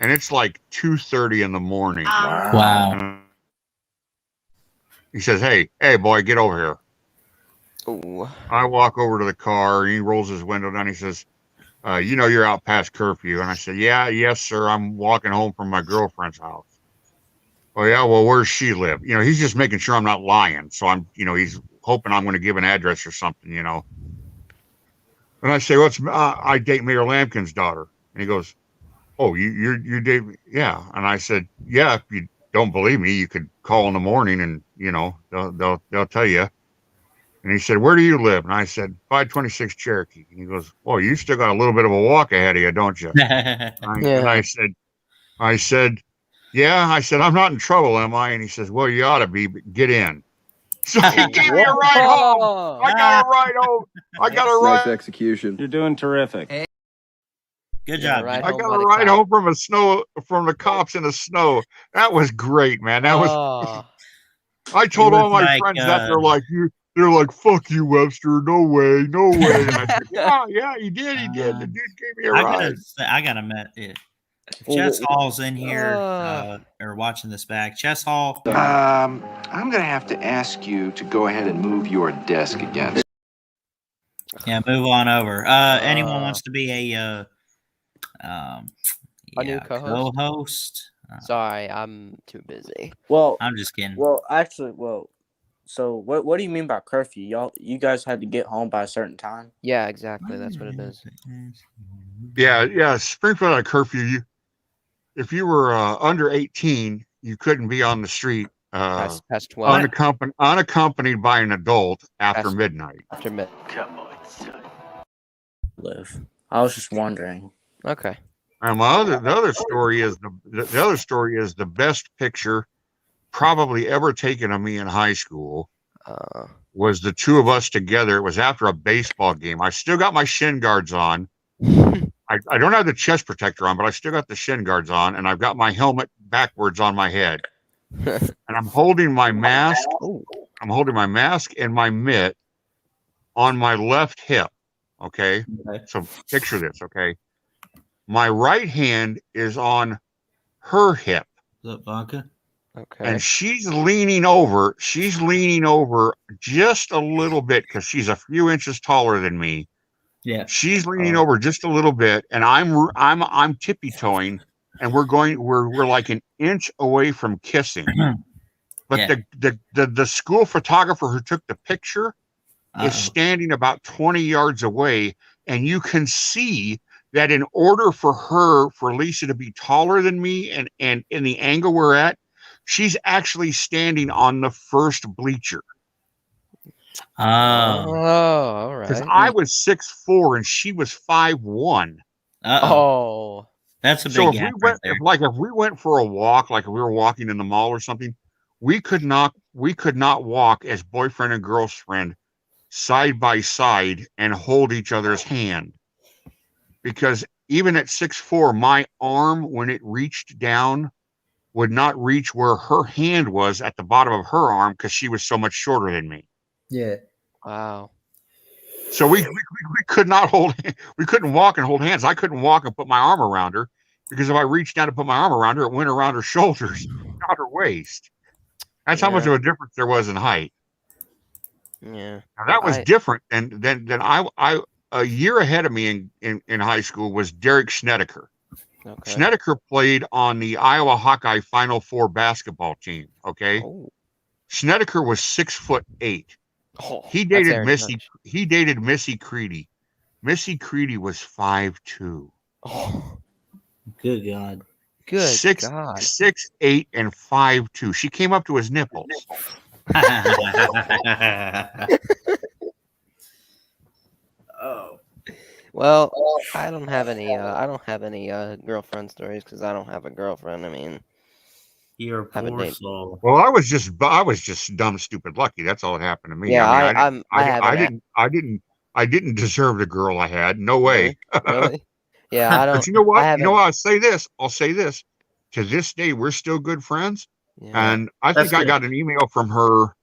and it's like 2:30 in the morning. Wow. And he says, hey, boy, get over here. Ooh. I walk over to the car, and he rolls his window down. He says, you know you're out past curfew. And I said, yes, sir. I'm walking home from my girlfriend's house. Oh, yeah, well, where's she live? You know, he's just making sure I'm not lying. So he's hoping I'm going to give an address or something, you know. And I say, I date Mayor Lampkin's daughter. And he goes, oh, you date me? Yeah. And I said, yeah, if you don't believe me, you could call in the morning and, you know, they'll tell you. And he said, where do you live? And I said, 526 Cherokee. And he goes, well, you still got a little bit of a walk ahead of you, don't you? And I said, yeah. I said, I'm not in trouble, am I? And he says, well, you ought to be, but get in. So he gave me a ride home. I got a ride home. I got a ride. Nice execution. You're doing terrific. Good job. Right I home got by a the ride cop. home from the cops in the snow. That was great, man. That was. Oh. I told was all my like, friends that they're like, fuck you, Webster. No way, no way. And I said, yeah, he did. The dude gave me a ride. I gotta admit it. If Chess Hall's in here or watching this back, Chess Hall. I'm going to have to ask you to go ahead and move your desk again. Yeah, move on over. Anyone wants to be a new co-host? co-host? Sorry, I'm too busy. Well, I'm just kidding. So what do you mean by curfew? You guys had to get home by a certain time? Yeah, exactly. That's what it is. Yeah. Springfield had a curfew. If you were under 18, you couldn't be on the street Past 12. unaccompanied by an adult after Past- midnight. After mid. Come on, son. Live. I was just wondering. Okay. And the other story is the best picture probably ever taken of me in high school was the two of us together. It was after a baseball game. I still got my shin guards on. I don't have the chest protector on, but I still got the shin guards on, and I've got my helmet backwards on my head. And I'm holding my mask. I'm holding my mask and my mitt on my left hip. Okay. So picture this. Okay. My right hand is on her hip. The vodka. Okay. And she's leaning over just a little bit because she's a few inches taller than me. Yeah. She's leaning over just a little bit, and I'm tippy-toeing, and we're like an inch away from kissing. But Yeah. the school photographer who took the picture is Uh-oh. standing about 20 yards away, and you can see that in order for Lisa to be taller than me and in the angle we're at, she's actually standing on the first bleacher. Oh. All Because right. I was 6'4" and she was 5'1". Uh-oh. Oh. That's a big So if gap we right went, there. if we went for a walk, like if we were walking in the mall or something, we could not walk as boyfriend and girlfriend side by side and hold each other's hand, because even at 6'4", my arm, when it reached down, would not reach where her hand was at the bottom of her arm because she was so much shorter than me. Yeah. Wow. So we could not we couldn't walk and hold hands. I couldn't walk and put my arm around her, because if I reached down to put my arm around her, it went around her shoulders, not her waist. That's how much of a difference there was in height. Yeah. Now, that was different than I a year ahead of me in high school was Derek Snedeker. Okay. Snedeker played on the Iowa Hawkeye Final Four basketball team. Okay. Oh. Snedeker was 6'8". Oh, He that's dated Aaron Missy. Judge. He dated Missy Creedy. Missy Creedy was 5'2". Oh. Good God. Good God. 6'8" and 5'2". She came up to his nipples. Oh. Well, I don't have any. Girlfriend stories because I don't have a girlfriend. I mean, You're a have a poor date. soul. Well, I was just dumb, stupid, lucky. That's all that happened to me. Yeah, I mean, I didn't deserve the girl I had. No way. Really? Yeah, I don't. But you know what? I You know haven't. what? I'll say this. To this day, we're still good friends. Yeah. And I think I got an email from her.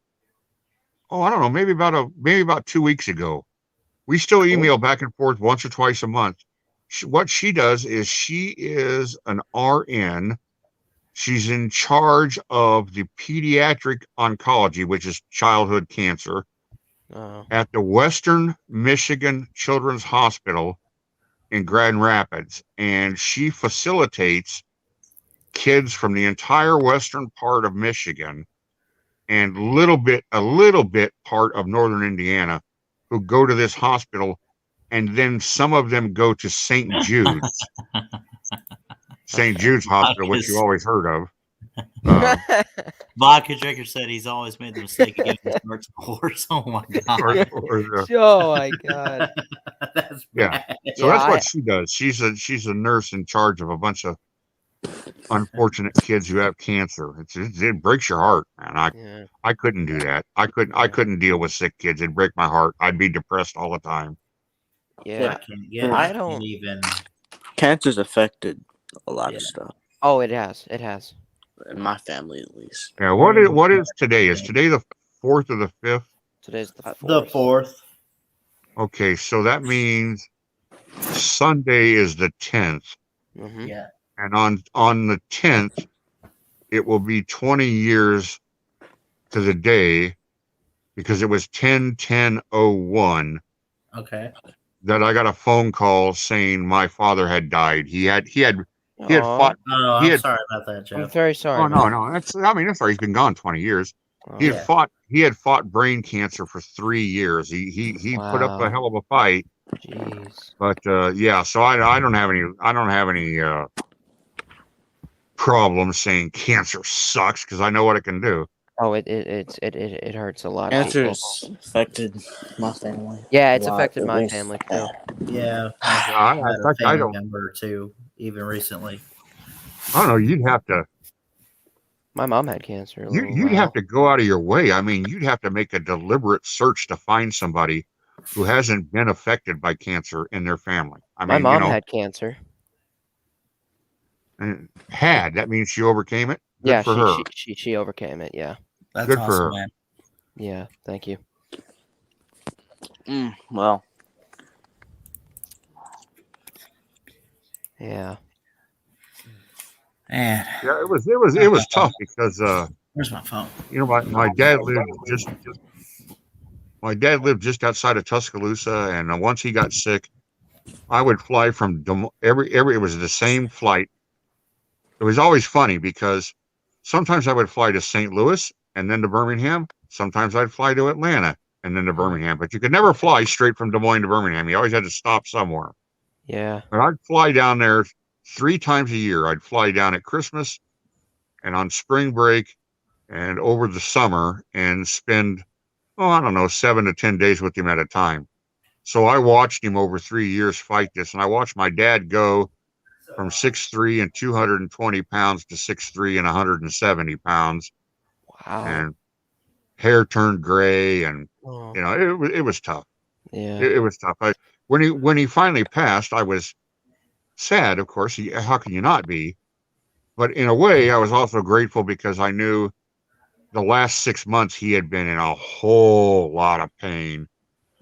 Oh, I don't know, maybe about 2 weeks ago. We still email back and forth once or twice a month. What she does is she is an RN. She's in charge of the pediatric oncology, which is childhood cancer, at the Western Michigan Children's Hospital in Grand Rapids. And she facilitates kids from the entire western part of Michigan and a little bit part of northern Indiana who go to this hospital, and then some of them go to St. Jude's. St. Jude's Hospital, which you always heard of. Vodka Drinker said he's always made the mistake of giving Sharks a horse. Oh my God. Oh my God. That's bad. So that's what she does. She's a nurse in charge of a bunch of unfortunate kids who have cancer. It breaks your heart, man. I couldn't do that. I couldn't deal with sick kids. It'd break my heart. I'd be depressed all the time. Yeah. I don't even. Cancer's affected a lot of stuff. Oh, it has. It has. In my family, at least. Yeah. What is today? Is today the 4th or the 5th? Today's the 4th. The 4th. Okay, so that means Sunday is the 10th. Mm-hmm. Yeah. And on the 10th, it will be 20 years to the day, because it was 10/10/01. Okay. That I got a phone call saying my father had died. He had fought. Oh, I'm sorry about that, Jeff. I'm very sorry. Oh no, that's sorry. He's been gone 20 years. He had fought brain cancer for 3 years. He put up a hell of a fight. Jeez. But yeah, so I don't have any problems saying cancer sucks, because I know what it can do. Oh, it hurts a lot. Cancer's affected my family. Yeah, it's affected my family too. Yeah, I had a family member too, even recently. I don't know. You'd have to. My mom had cancer. You'd have to go out of your way. I mean, you'd have to make a deliberate search to find somebody who hasn't been affected by cancer in their family. I mean, my mom had cancer. And that means she overcame it. Good Yeah, for her. She overcame it. Yeah. That's good awesome, for her. man. Yeah, thank you. Well. Yeah. Man, Yeah, it was tough because where's my phone? my dad lived just outside of Tuscaloosa, and once he got sick, I would fly from every it was the same flight. It was always funny because sometimes I would fly to St. Louis and then to Birmingham. Sometimes I'd fly to Atlanta and then to Birmingham, but you could never fly straight from Des Moines to Birmingham. You always had to stop somewhere. Yeah. But I'd fly down there 3 times a year. I'd fly down at Christmas and on spring break and over the summer and spend, I don't know, 7 to 10 days with him at a time. So I watched him over 3 years fight this, and I watched my dad go from 6'3" and 220 pounds to 6'3" and 170 pounds. Wow. And hair turned gray, and Oh. it was tough. Yeah. It was tough. When he finally passed, I was sad, of course. How can you not be? But in a way, I was also grateful because I knew the last 6 months he had been in a whole lot of pain,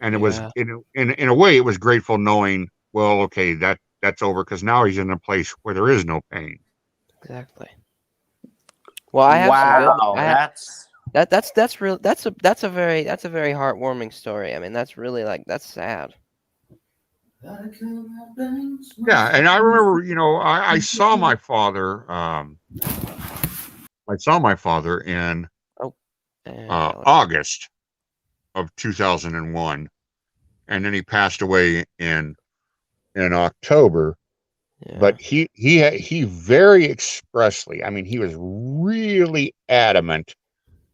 and it was in a way it was grateful knowing, well, okay, that's over because now he's in a place where there is no pain. Exactly. Well, I have some good, that's real. That's a very heartwarming story. I mean, that's really that's sad. Yeah, and I remember, I saw my father. I saw my father in August of 2001, and then he passed away in October. Yeah. But he very expressly, I mean, he was really adamant,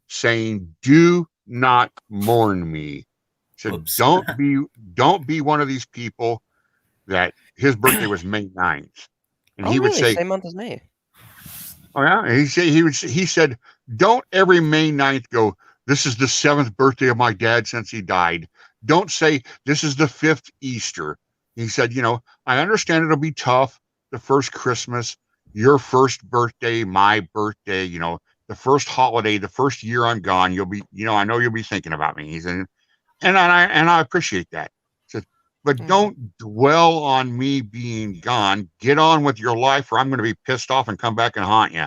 saying, "Do not mourn me." Said, Whoops. don't be one of these people that his birthday was May 9th. And he would say, same month as me. Oh yeah. He said, don't every May 9th go, this is the 7th birthday of my dad since he died. Don't say this is the 5th Easter. He said, I understand it'll be tough, the first Christmas, your first birthday, my birthday, the first holiday, the first year I'm gone, you'll be, I know you'll be thinking about me. He said, and I appreciate that. He said, but don't dwell on me being gone. Get on with your life, or I'm going to be pissed off and come back and haunt you.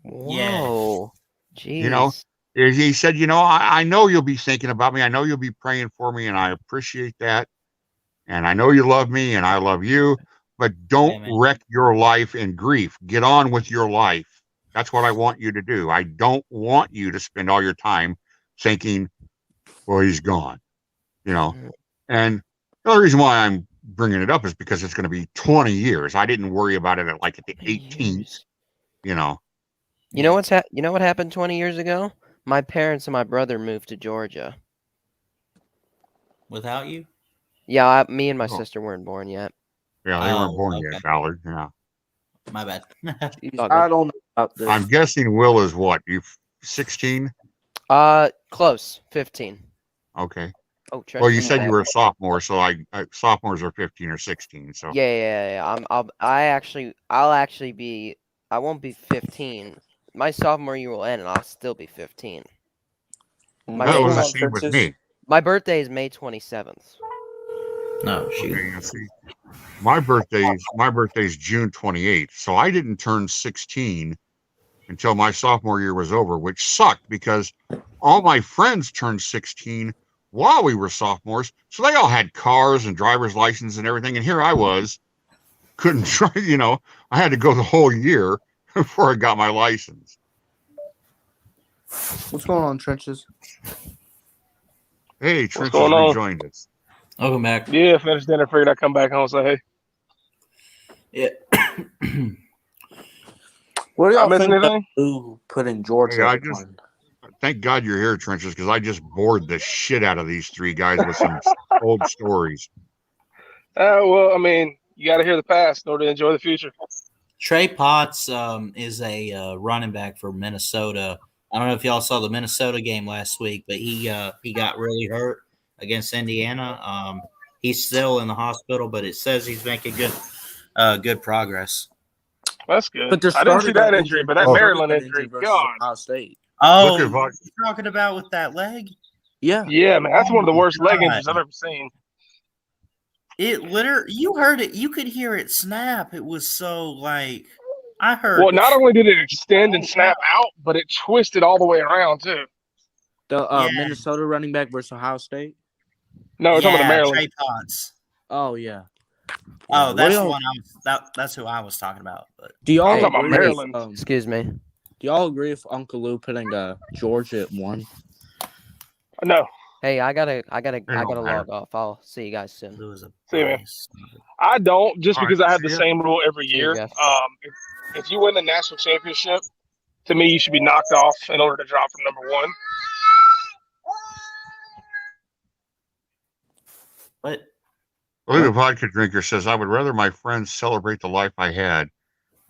Whoa. Jeez. He said, I know you'll be thinking about me. I know you'll be praying for me, and I appreciate that. And I know you love me, and I love you. But don't wreck your life in grief. Get on with your life. That's what I want you to do. I don't want you to spend all your time thinking, well, he's gone, And the only reason why I'm bringing it up is because it's going to be 20 years. I didn't worry about it at the 18th, You know what happened 20 years ago? My parents and my brother moved to Georgia. Without you? Yeah, me and my sister weren't born yet. Yeah, they weren't born yet, Ballard. Yeah. My bad. I don't know about this. I'm guessing Will is what? You 16? Close. 15. Okay. Oh, well, you said you were a sophomore, so sophomores are 15 or 16. So yeah. I won't be 15. My sophomore year will end, and I'll still be 15. That was the same with me. My birthday is May 27th. No, shoot. Okay, you see, my birthday's June 28th, so I didn't turn 16 until my sophomore year was over, which sucked because all my friends turned 16 while we were sophomores, so they all had cars and driver's license and everything, and here I was, couldn't try, I had to go the whole year before I got my license. What's going on, Trenches? Hey, Trenches rejoined us. Welcome back. Yeah, finished dinner, figured I'd come back home and say hey. Yeah. What do y'all missing think anything? Who put in Georgia? Thank God you're here, Trenches, because I just bored the shit out of these three guys with some old stories. Well, I mean, you got to hear the past in order to enjoy the future. Trey Potts is a running back for Minnesota. I don't know if y'all saw the Minnesota game last week, but he got really hurt against Indiana. He's still in the hospital, but it says he's making good progress. That's good. But I didn't see that injury, but that Maryland injury, God. Ohio State. Oh, you're talking about with that leg? Yeah. Yeah, man, that's one of the worst leg injuries I've ever seen. It literally, you heard it. You could hear it snap. It was so I heard. Well, not only did it extend and snap out, but it twisted all the way around too. The Yeah. Minnesota running back versus Ohio State. No, we're talking about the Maryland. Trey Potts. Oh yeah. Oh, What that's do the y'all- one that's who I was talking about. But Do y'all I'm talking about agree? Maryland. Excuse me. Do y'all agree with Uncle Lou putting Georgia at 1? No, Hey, I gotta don't matter. log off. I'll see you guys soon. it was a See you, man. bias. I don't. Just All right, because I have the see ya. same rule every See you, year. Jeff. If you win the national championship, to me, you should be knocked off in order to drop from number 1. But Blue Vodka Drinker says, I would rather my friends celebrate the life I had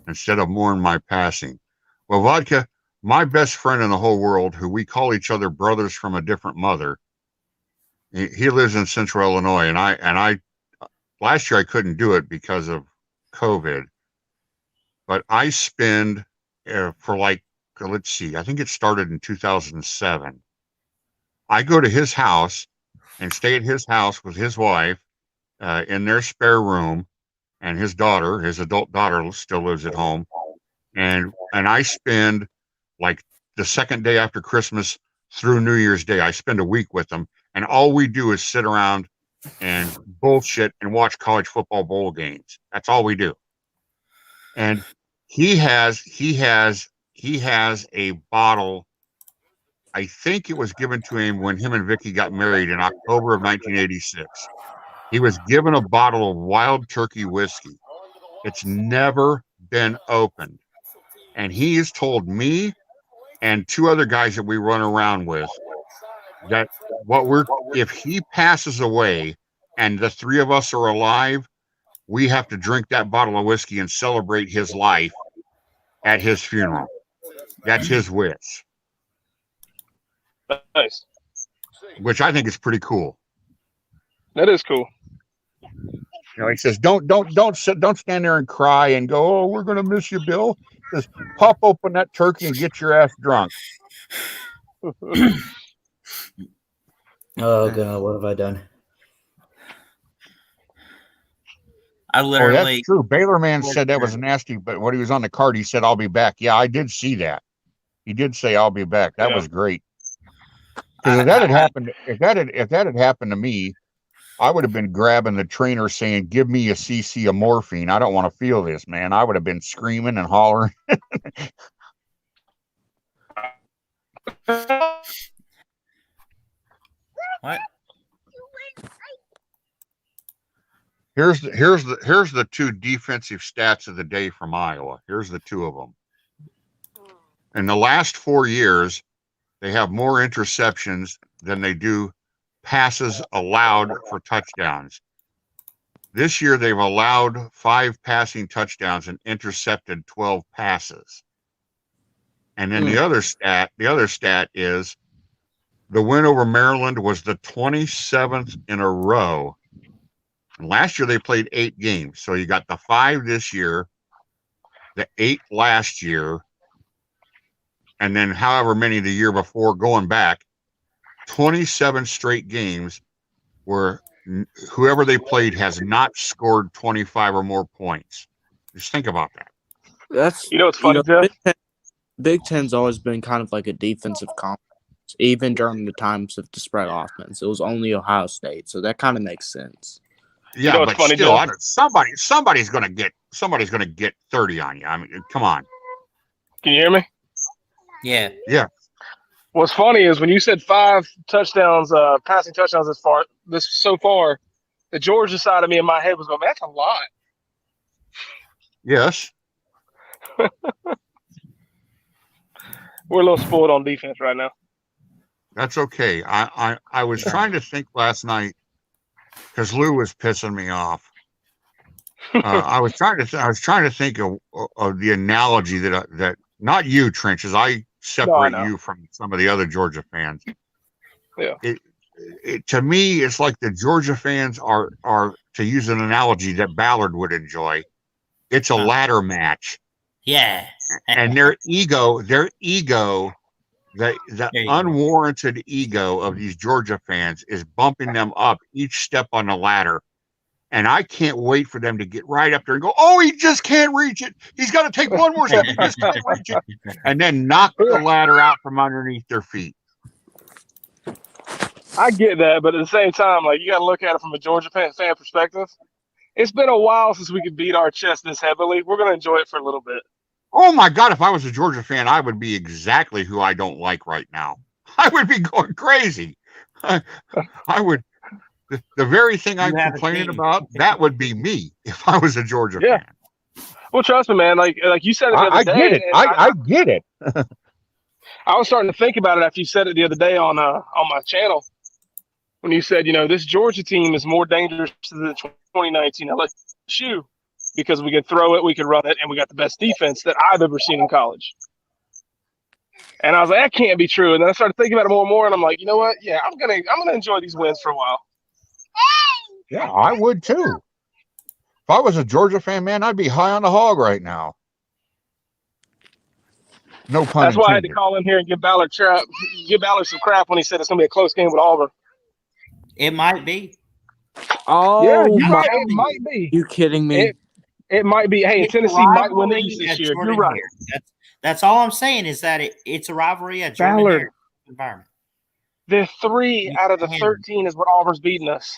instead of mourn my passing. Well, Vodka, my best friend in the whole world, who we call each other brothers from a different mother, he lives in Central Illinois, and I last year I couldn't do it because of COVID, but I spend for like, let's see, I think it started in 2007. I go to his house and stay at his house with his wife in their spare room, and his daughter, his adult daughter, still lives at home, and I spend like the second day after Christmas through New Year's Day. I spend a week with them, and all we do is sit around and bullshit and watch college football bowl games. That's all we do. And he has a bottle. I think it was given to him when him and Vicky got married in October of 1986. He was given a bottle of Wild Turkey whiskey. It's never been opened. And he has told me and 2 other guys that we run around with that if he passes away and the 3 of us are alive, we have to drink that bottle of whiskey and celebrate his life at his funeral. That's his wish, Nice. which I think is pretty cool. That is cool. You know, he says, don't stand there and cry and go, oh, we're going to miss you, Bill. Just pop open that turkey and get your ass drunk. oh god, what have I done? I Oh, literally that's true. Baylor man said that was nasty, but when he was on the card, he said, I'll be back. Yeah, I did see that. He did say, I'll be back. That was great. Because if that had happened to me, I would have been grabbing the trainer saying, give me a cc of morphine. I don't want to feel this, man. I would have been screaming and hollering. what? Here's the 2 defensive stats of the day from Iowa. Here's the 2 of them. In the last 4 years, they have more interceptions than they do passes allowed for touchdowns. This year, they've allowed 5 passing touchdowns and intercepted 12 passes. And then the other stat is the win over Maryland was the 27th in a row. And last year they played 8 games. So you got the 5 this year, the 8 last year, and then however many the year before going back, 27 straight games where whoever they played has not scored 25 or more points. Just think about that. That's What's funny, Jeff? Big Ten's always been kind of like a defensive conference, even during the times of the spread offense. It was only Ohio State, so that kind of makes sense. Yeah, what's but funny, still, Jeff? somebody's gonna get 30 on you. I mean, come on. Can you hear me? Yeah. Yeah. What's funny is when you said 5 touchdowns, passing touchdowns so far, the Georgia side of me in my head was going, man, that's a lot. Yes. We're a little spoiled on defense right now. That's okay. I was trying to think last night because Lou was pissing me off. I was trying to think of the analogy that not you, Trenches. I separate you from some of the other Georgia fans. Yeah. It to me, it's like the Georgia fans are, to use an analogy that Ballard would enjoy. It's a ladder match. Yeah. And their ego, the unwarranted ego of these Georgia fans is bumping them up each step on the ladder. And I can't wait for them to get right up there and go, oh, he just can't reach it. He's got to take one more step. He just can't reach it. And then knock the ladder out from underneath their feet. I get that, but at the same time, like, you got to look at it from a Georgia fan perspective. It's been a while since we could beat our chest this heavily. We're going to enjoy it for a little bit. Oh, my God. If I was a Georgia fan, I would be exactly who I don't like right now. I would be going crazy. I would. The very thing I'm complaining about, that would be me if I was a Georgia fan. Well, trust me, man. Like you said it the other day. Get it. I get it. I was starting to think about it after you said it the other day on my channel. When you said, this Georgia team is more dangerous than the 2019 LSU because we can throw it, we can run it, and we got the best defense that I've ever seen in college. And I was like, that can't be true. And then I started thinking about it more and more, and I'm like, you know what? Yeah, I'm gonna enjoy these wins for a while. Yeah, I would too. If I was a Georgia fan, man, I'd be high on the hog right now. No pun That's intended. why I had to call in here and give Ballard some crap when he said it's gonna be a close game with Auburn. It might be. Oh, yeah, it might be. You kidding me? It might be. Hey, Tennessee might win the East this year. You're right. That's all I'm saying is that it's a rivalry at Jordan environment. The 3 out of the 13 is what Auburn's beating us.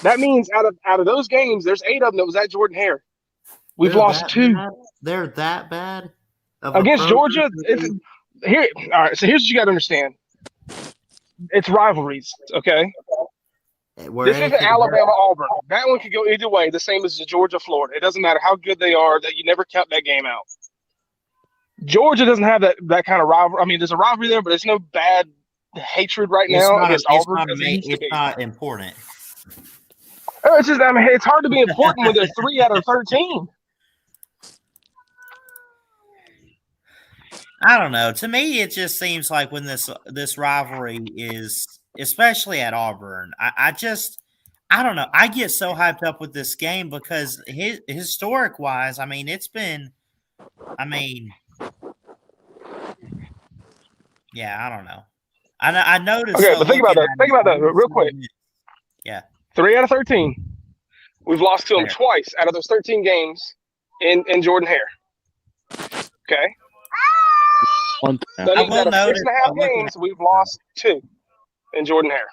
That means out of those games, there's 8 of them that was at Jordan Hare. We've lost 2. Bad? They're that bad against Georgia. All right. So here's what you got to understand. It's rivalries, okay? This isn't Alabama-Auburn. That one could go either way, the same as the Georgia-Florida. It doesn't matter how good they are, that you never count that game out. Georgia doesn't have that kind of rivalry. I mean, there's a rivalry there, but there's no bad hatred right now against Auburn. It's not important. It's just, it's hard to be important when they're 3 out of 13. I don't know. To me, it just seems like when this rivalry is, especially at Auburn, I don't know. I get so hyped up with this game because historic wise, it's been, yeah, I don't know. I noticed. Okay, but think about that real quick. Yeah. 3 out of 13. We've lost to them twice out of those 13 games in Jordan Hare. Okay. That means out of 6.5 games, we've lost 2 in Jordan Hare.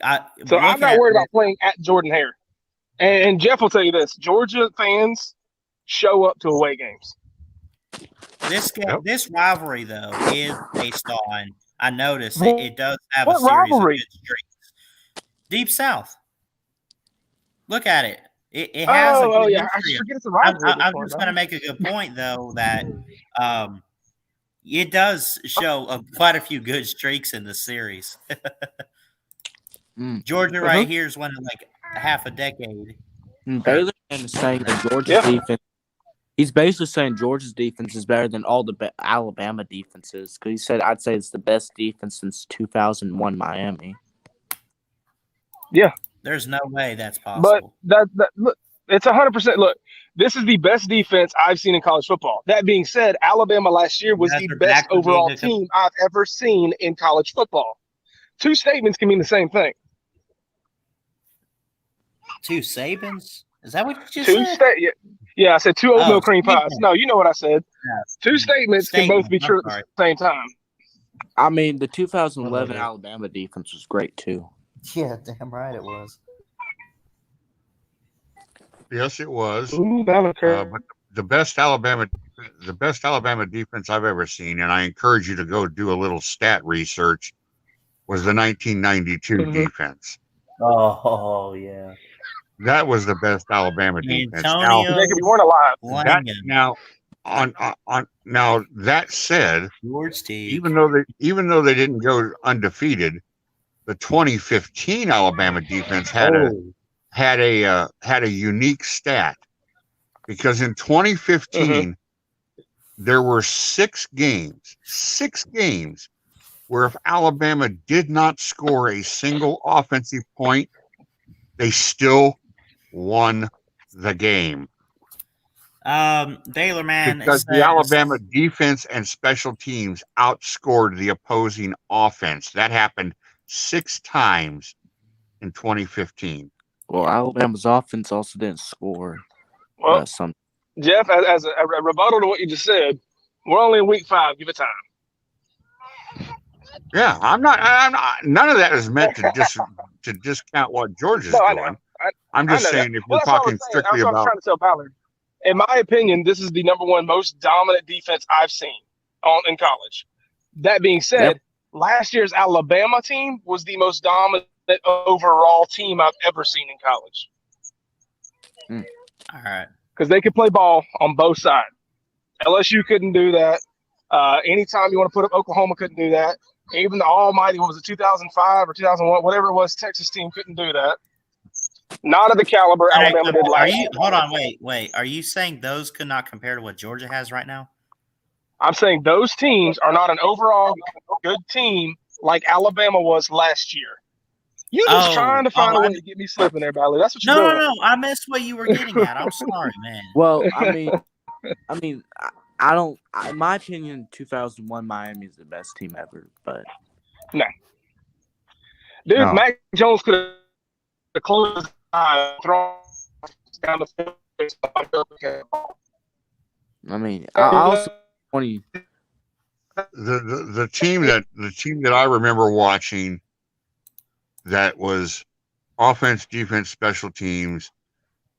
I'm not worried about playing at Jordan Hare. And Jeff will tell you this: Georgia fans show up to away games. This rivalry though is based on. I noticed it does have a series rivalry? of good streaks. Deep South. Look at it. It has. I forget it's a rivalry. I'm just going to make a good point though that it does show quite a few good streaks in the series. Georgia right here is one in like half a decade. Baylor is saying that Georgia's defense. He's basically saying Georgia's defense is better than all the Alabama defenses because he said I'd say it's the best defense since 2001 Miami. Yeah, there's no way that's possible. But look, it's 100%. Look, this is the best defense I've seen in college football. That being said, Alabama last year was the best overall team I've ever seen in college football. 2 statements can mean the same thing. 2 Sabins? Is that what you just said? Yeah, I said 2 oatmeal cream pies. No, you know what I said. Yeah. 2 statements can both be true at the same time. I mean, the 2011 Alabama defense was great too. Yeah, damn right it was. Yes, it was. Ooh, but the best Alabama defense I've ever seen, and I encourage you to go do a little stat research, was the 1992 defense. Oh yeah. That was the best Alabama defense. Now, Jacob, you weren't alive. Now that said, even though they didn't go undefeated, the 2015 Alabama defense had a unique stat because in 2015 there were 6 games where if Alabama did not score a single offensive point, they still won the game. Baylor man, because the Alabama defense and special teams outscored the opposing offense. That happened 6 times in 2015. Well, Alabama's offense also didn't score. Well, Some. Jeff, as a rebuttal to what you just said, we're only in week 5. Give it time. Yeah, I'm not. None of that is meant to discount what Georgia's No, I doing. know. I'm I just know that. saying if Well, we're that's what I talking was saying. strictly That's what I was about. trying to tell Ballard. In my opinion, this is the number one most dominant defense I've seen in college. That being said, last year's Alabama team was the most dominant overall team I've ever seen in college. All right. Because they could play ball on both sides. LSU couldn't do that. Anytime you want to put up, Oklahoma couldn't do that. Even the almighty, what was it, 2005 or 2001, whatever it was, Texas team couldn't do that. Not of the caliber Alabama did last year. Hold on, wait. Are you saying those could not compare to what Georgia has right now? I'm saying those teams are not an overall good team like Alabama was last year. You just trying to find a way to get me slipping there, Bradley. That's what you're doing. No. I missed what you were getting at. I'm sorry, man. Well, I mean, I don't. In my opinion, 2001 Miami is the best team ever. But no, dude, No. Mac Jones could have closed his eye, thrown down the field. I mean, I also 20. The team that I remember watching that was offense, defense, special teams,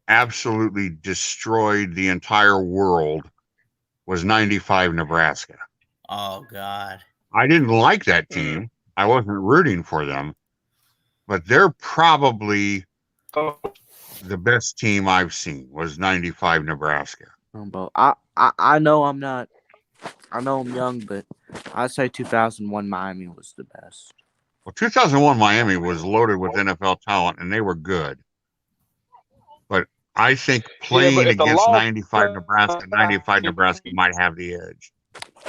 absolutely destroyed the entire world was 95 Nebraska. Oh, God. I didn't like that team. I wasn't rooting for them, but they're probably the best team I've seen was 95 Nebraska. But I know I'm not. I know I'm young, but I'd say 2001 Miami was the best. Well, 2001 Miami was loaded with NFL talent, and they were good. But I think playing against 95 Nebraska might have the edge.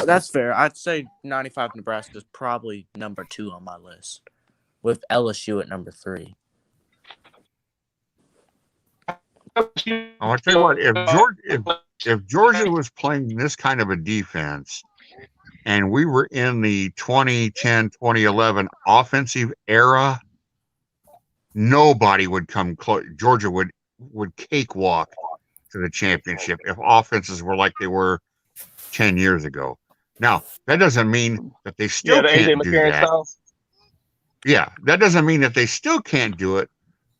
That's fair. I'd say 95 Nebraska is probably number 2 on my list, with LSU at number 3. I want to tell you what, if Georgia was playing this kind of a defense and we were in the 2010, 2011 offensive era, nobody would come close. Georgia would cakewalk to the championship if offenses were like they were 10 years ago. Now, that doesn't mean that they still can't do that. Style. Yeah, that doesn't mean that they still can't do it,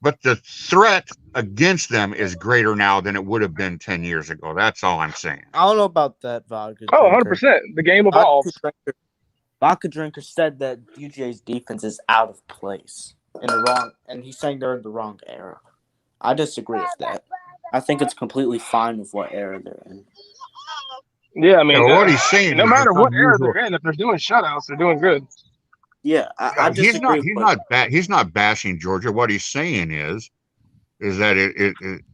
but the threat against them is greater now than it would have been 10 years ago. That's all I'm saying. I don't know about that, Vodka. Oh, 100%. The game evolves. Vodka Drinker said that UGA's defense is out of place and he's saying they're in the wrong era. I disagree with that. I think it's completely fine with what era they're in. Yeah, I mean, what he's saying, no matter what era they're in, if they're doing shutouts, they're doing good. Yeah, I disagree. He's not bashing Georgia. What he's saying is that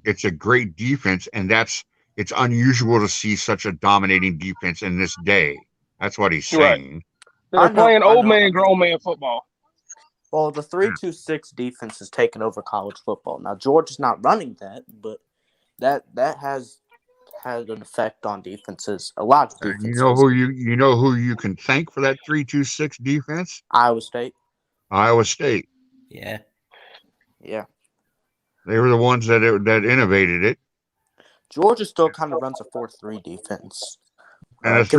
it's a great defense, and it's unusual to see such a dominating defense in this day. That's what he's saying. They're playing old man, grown man football. Well, the 3-2-6 defense has taken over college football. Now Georgia's not running that, but that has had an effect on defenses. A lot of defenses. You know who you can thank for that 3-2-6 defense? Iowa State. Yeah. They were the ones that innovated it. Georgia still kind of runs a 4-3 defense. And the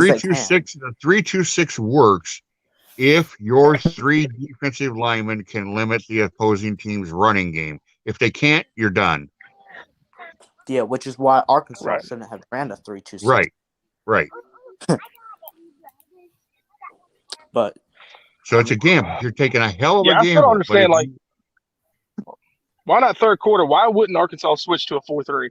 3-2-6 works if your 3 defensive linemen can limit the opposing team's running game. If they can't, you're done. Yeah, which is why Arkansas shouldn't have ran a 3-2-6. Right. But so it's a gamble. You're taking a hell of a gamble. I still don't understand, why not third quarter? Why wouldn't Arkansas switch to a 4-3?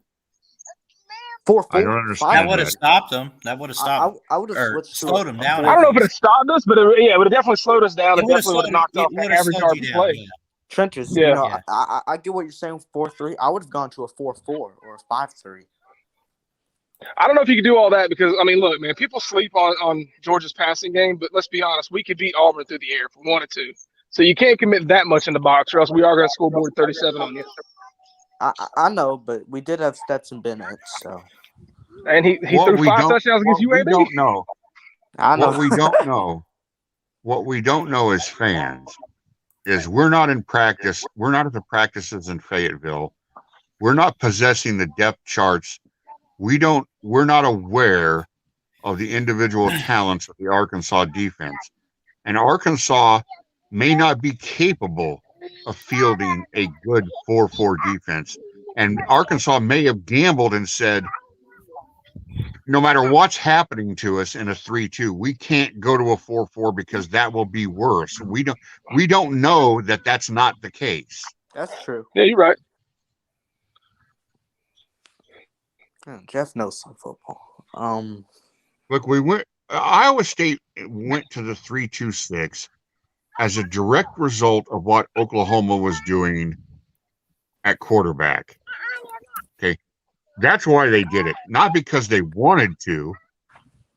4-4. I don't understand. That would have stopped them. That would have stopped. I would have slowed them down. I don't know if it had stopped us, but it would have definitely slowed us down. It definitely would have knocked off the average yard per play. Yeah. Trenches, I get what you're saying. 4-3. I would have gone to a 4-4 or a 5-3. I don't know if you could do all that because, I mean, look, man, people sleep on Georgia's passing game, but let's be honest, we could beat Auburn through the air if we wanted to. So you can't commit that much in the box, or else we are going to scoreboard 37 on you. I know, but we did have Stetson Bennett, so. And he threw 5 touchdowns against UAB. We don't know. I know. What we don't know as fans is we're not in practice. We're not at the practices in Fayetteville. We're not possessing the depth charts. We're not aware of the individual talents of the Arkansas defense. And Arkansas may not be capable of fielding a good 4-4 defense. And Arkansas may have gambled and said, no matter what's happening to us in a 3-2, we can't go to a 4-4 because that will be worse. We don't know that that's not the case. That's true. Yeah, you're right. Jeff knows some football. Look, Iowa State went to the 3-2-6 as a direct result of what Oklahoma was doing at quarterback. Okay. That's why they did it. Not because they wanted to,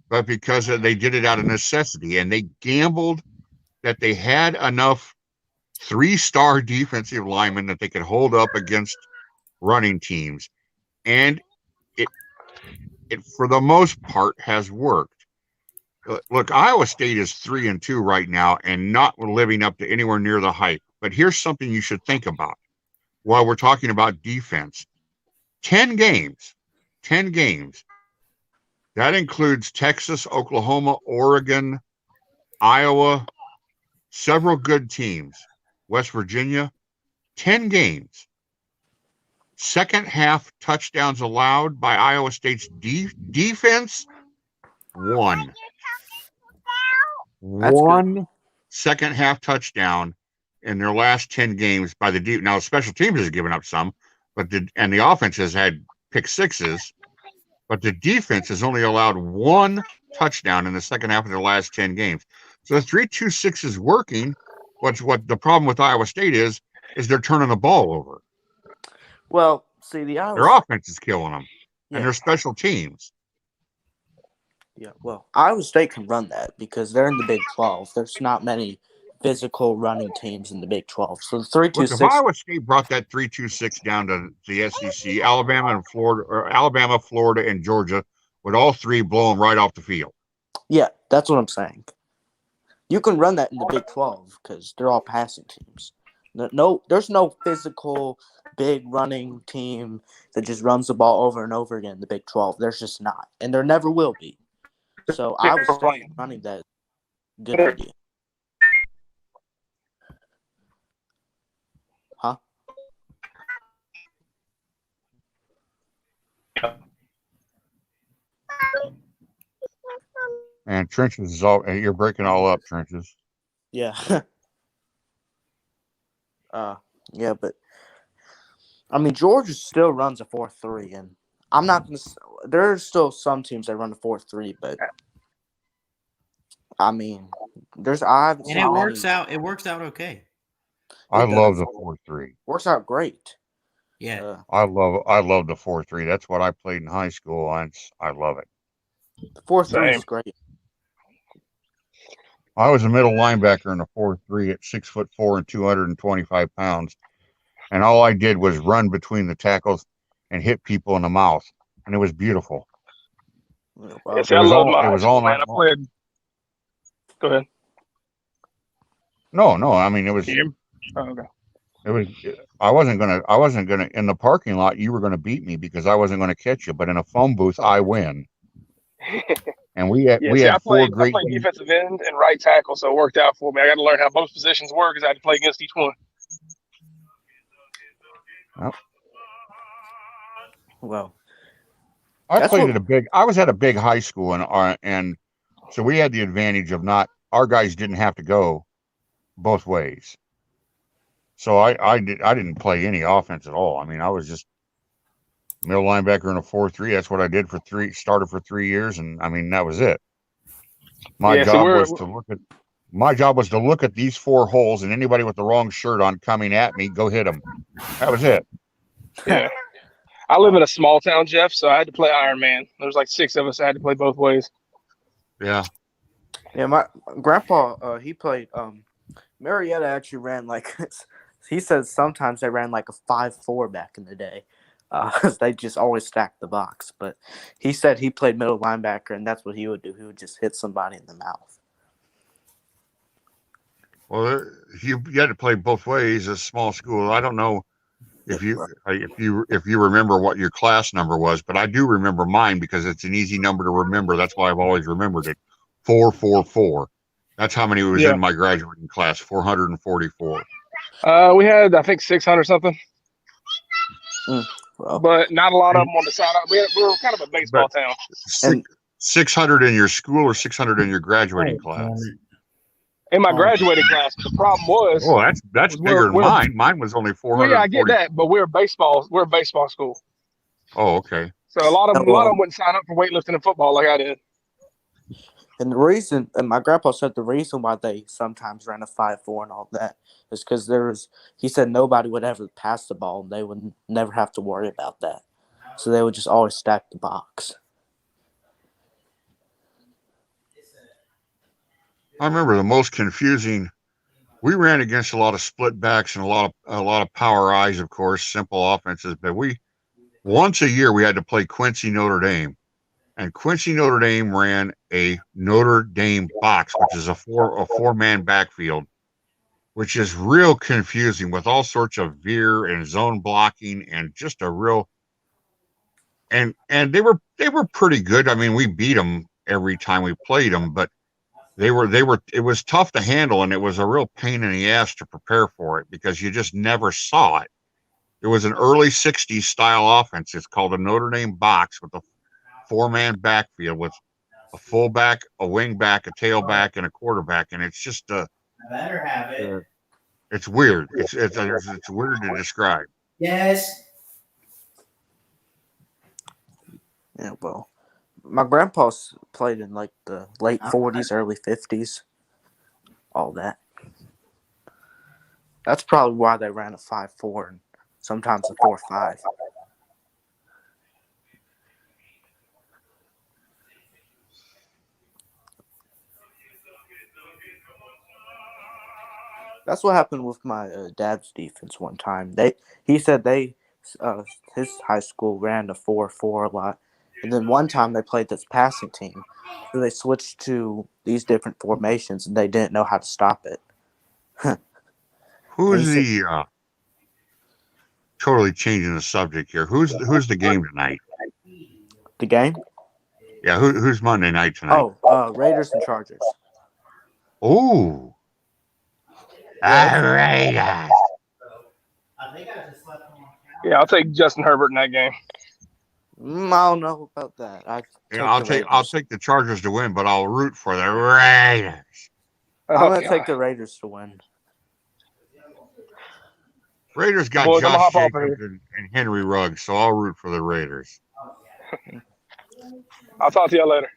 but because they did it out of necessity. And they gambled that they had enough 3-star defensive linemen that they could hold up against running teams. And it for the most part has worked. Look, Iowa State is 3-2 right now and not living up to anywhere near the hype. But here's something you should think about while we're talking about defense. 10 games. That includes Texas, Oklahoma, Oregon, Iowa, several good teams, West Virginia. 10 games. Second half touchdowns allowed by Iowa State's defense, 1. One second half touchdown in their last 10 games by the deep. Now, special teams has given up some, but the offense has had pick sixes, but the defense has only allowed 1 touchdown in the second half of their last 10 games. So the 3-2-6 is working. What the problem with Iowa State is they're turning the ball over. Well, see, their offense is killing them, and their special teams. Yeah, well, Iowa State can run that because they're in the Big 12. There's not many physical running teams in the Big 12. So the 3-2-6. If Iowa State brought that 3-2-6 down to the SEC, Alabama, Florida, and Georgia would all three blow them right off the field. Yeah, that's what I'm saying. You can run that in the Big 12 because they're all passing teams. No, there's no physical big running team that just runs the ball over and over again in the Big 12. There's just not, and there never will be. So I was running that good idea. Huh? And Trenches is all you're breaking all up, Trenches. Yeah. Yeah, but I mean Georgia still runs a 4-3, and I'm not gonna. There's still some teams that run a 4-3, but I mean, it works out. It works out okay. I love the 4-3. Works out great. Yeah, I love the 4-3. That's what I played in high school, and I love it. The 4-3 is great. I was a middle linebacker in a 4-3 at 6'4" and 225 pounds, and all I did was run between the tackles and hit people in the mouth, and it was beautiful. Yes, I love my high school, man. I played. Go ahead. No. I mean, it was. Oh, okay. It was. I wasn't gonna. In the parking lot, you were gonna beat me because I wasn't gonna catch you. But in a phone booth, I win. And we had four great. I played defensive end and right tackle, so it worked out for me. I got to learn how both positions work because I had to play against each one. Well, I was at a big high school, and so we had the advantage of our guys didn't have to go both ways. So I didn't play any offense at all. I mean, I was just middle linebacker in a 4-3. That's what I did started for 3 years, and I mean that was it. My job was to look at these 4 holes, and anybody with the wrong shirt on coming at me, go hit them. That was it. Yeah. I live in a small town, Jeff, so I had to play Iron Man. There was like 6 of us. I had to play both ways. Yeah. Yeah, my grandpa, he played. Marietta actually ran like. He says sometimes they ran like a 5-4 back in the day. They just always stacked the box. But he said he played middle linebacker, and that's what he would do. He would just hit somebody in the mouth. Well, you had to play both ways. A small school. I don't know if you remember what your class number was, but I do remember mine because it's an easy number to remember. That's why I've always remembered it. 444. That's how many was Yeah. in my graduating class. 444. We had, I think, 600 something, Well, but not a lot of them on the side. We were kind of a baseball But town. and 600 in your school or 600 in your graduating class? In my graduating class, the problem was. Oh, that's bigger than we're mine. Mine was only 440. Well, yeah, I get that, but we're a baseball school, Oh, okay. so a lot of them well, wouldn't sign up for weightlifting and football like I did. and the reason, and my grandpa said the reason why they sometimes ran a 5-4 and all that is because he said nobody would ever pass the ball and they would never have to worry about that. So they would just always stack the box. I remember the most confusing. We ran against a lot of split backs and a lot of power eyes, of course, simple offenses. But once a year we had to play Quincy Notre Dame, and Quincy Notre Dame ran a Notre Dame box, which is a four-man backfield, which is real confusing with all sorts of veer and zone blocking and just a real. And they were pretty good. I mean, we beat them every time we played them, but it was tough to handle, and it was a real pain in the ass to prepare for it because you just never saw it. It was an early 60s style offense. It's called a Notre Dame box with a four-man backfield with a fullback, a wingback, a tailback, and a quarterback. And it's just Better have it. It's weird. It's weird to describe. Yes. Yeah, well, my grandpa played in like the late 40s, early 50s, all that. That's probably why they ran a 5-4 and sometimes a 4-5. That's what happened with my dad's defense one time. He said his high school ran a 4-4 a lot, and then one time they played this passing team, so they switched to these different formations, and they didn't know how to stop it. Who's the totally changing the subject here? Who's the game tonight? The game? Yeah, who's Monday night tonight? Oh, Raiders and Chargers. Ooh. Raiders. Yeah, I'll take Justin Herbert in that game. I don't know about that. I'll take the Chargers to win, but I'll root for the Raiders. I'm gonna take the Raiders to win. Raiders got Boys, Josh Jacobs and Henry Ruggs, so I'll root for the Raiders. I'll talk to y'all later.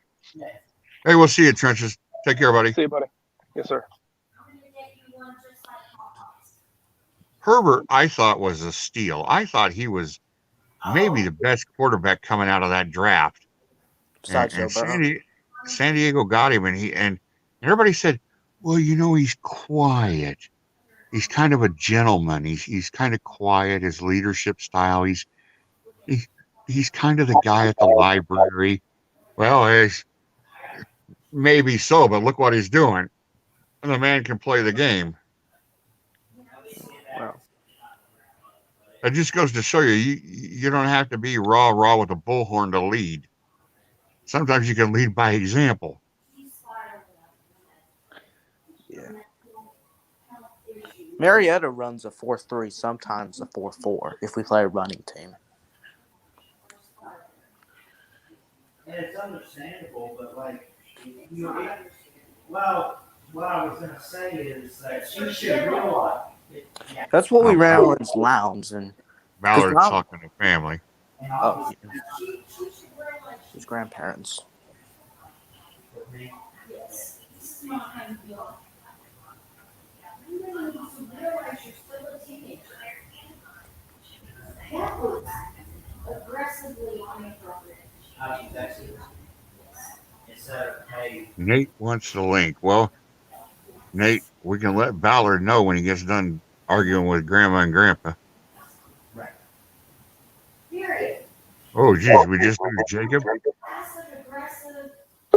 Hey, we'll see you, Trenches. Take care, buddy. See you, buddy. Yes, sir. Herbert, I thought, was a steal. I thought he was maybe the best quarterback coming out of that draft. And San Diego got him, and everybody said, well, he's quiet. He's kind of a gentleman. He's kind of quiet. His leadership style. He's kind of the guy at the library. Well, maybe so, but look what he's doing. And the man can play the game. Wow. It just goes to show you don't have to be raw with a bullhorn to lead. Sometimes you can lead by example. Yeah. Marietta runs a 4-3, sometimes a 4-4 if we play a running team. And it's understandable, but well, what I was going to say is that she should realize. That's what we ran against Lowndes and Ballard's talking to family. Oh, yeah. His grandparents. Yes. That was aggressively inappropriate. Nate wants the link. Well, Nate, we can let Ballard know when he gets done arguing with Grandma and Grandpa. Right. Oh, geez, we just lose Jacob.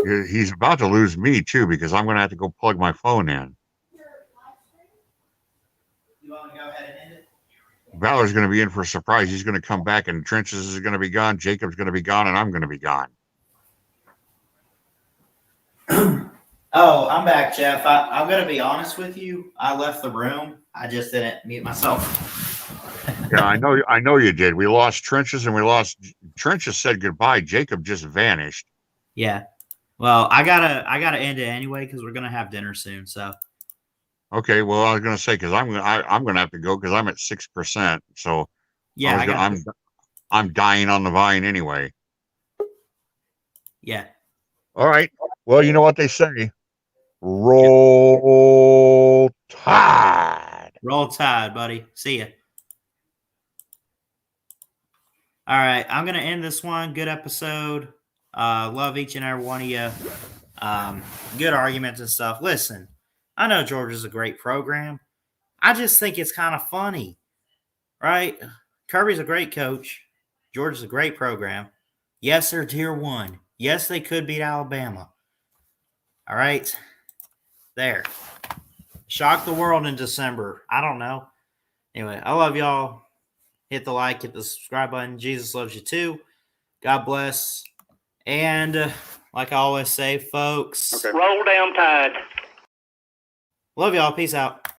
He's about to lose me too because I'm going to have to go plug my phone in. Valor's going to be in for a surprise. He's going to come back, and Trenches is going to be gone. Jacob's going to be gone, and I'm going to be gone. Oh, I'm back, Jeff. I'm going to be honest with you. I left the room. I just didn't mute myself. Yeah, I know you did. We lost Trenches, and Trenches said goodbye. Jacob just vanished. Yeah. Well, I gotta end it anyway because we're gonna have dinner soon. So. Okay. Well, I was going to say because I'm going to have to go because I'm at 6%. So Yeah, I'm dying on the vine anyway. Yeah. All right. Well, you know what they say. Roll Tide. Roll Tide, buddy. See ya. All right, I'm gonna end this one. Good episode. Love each and every one of you. Good arguments and stuff. Listen, I know Georgia's a great program. I just think it's kind of funny, right? Kirby's a great coach. Georgia's a great program. Yes, they're tier 1. Yes, they could beat Alabama. All right. There. Shock the world in December. I don't know. Anyway, I love y'all. Hit the like, hit the subscribe button. Jesus loves you too. God bless. And like I always say, folks. Roll down Tide. Love y'all. Peace out.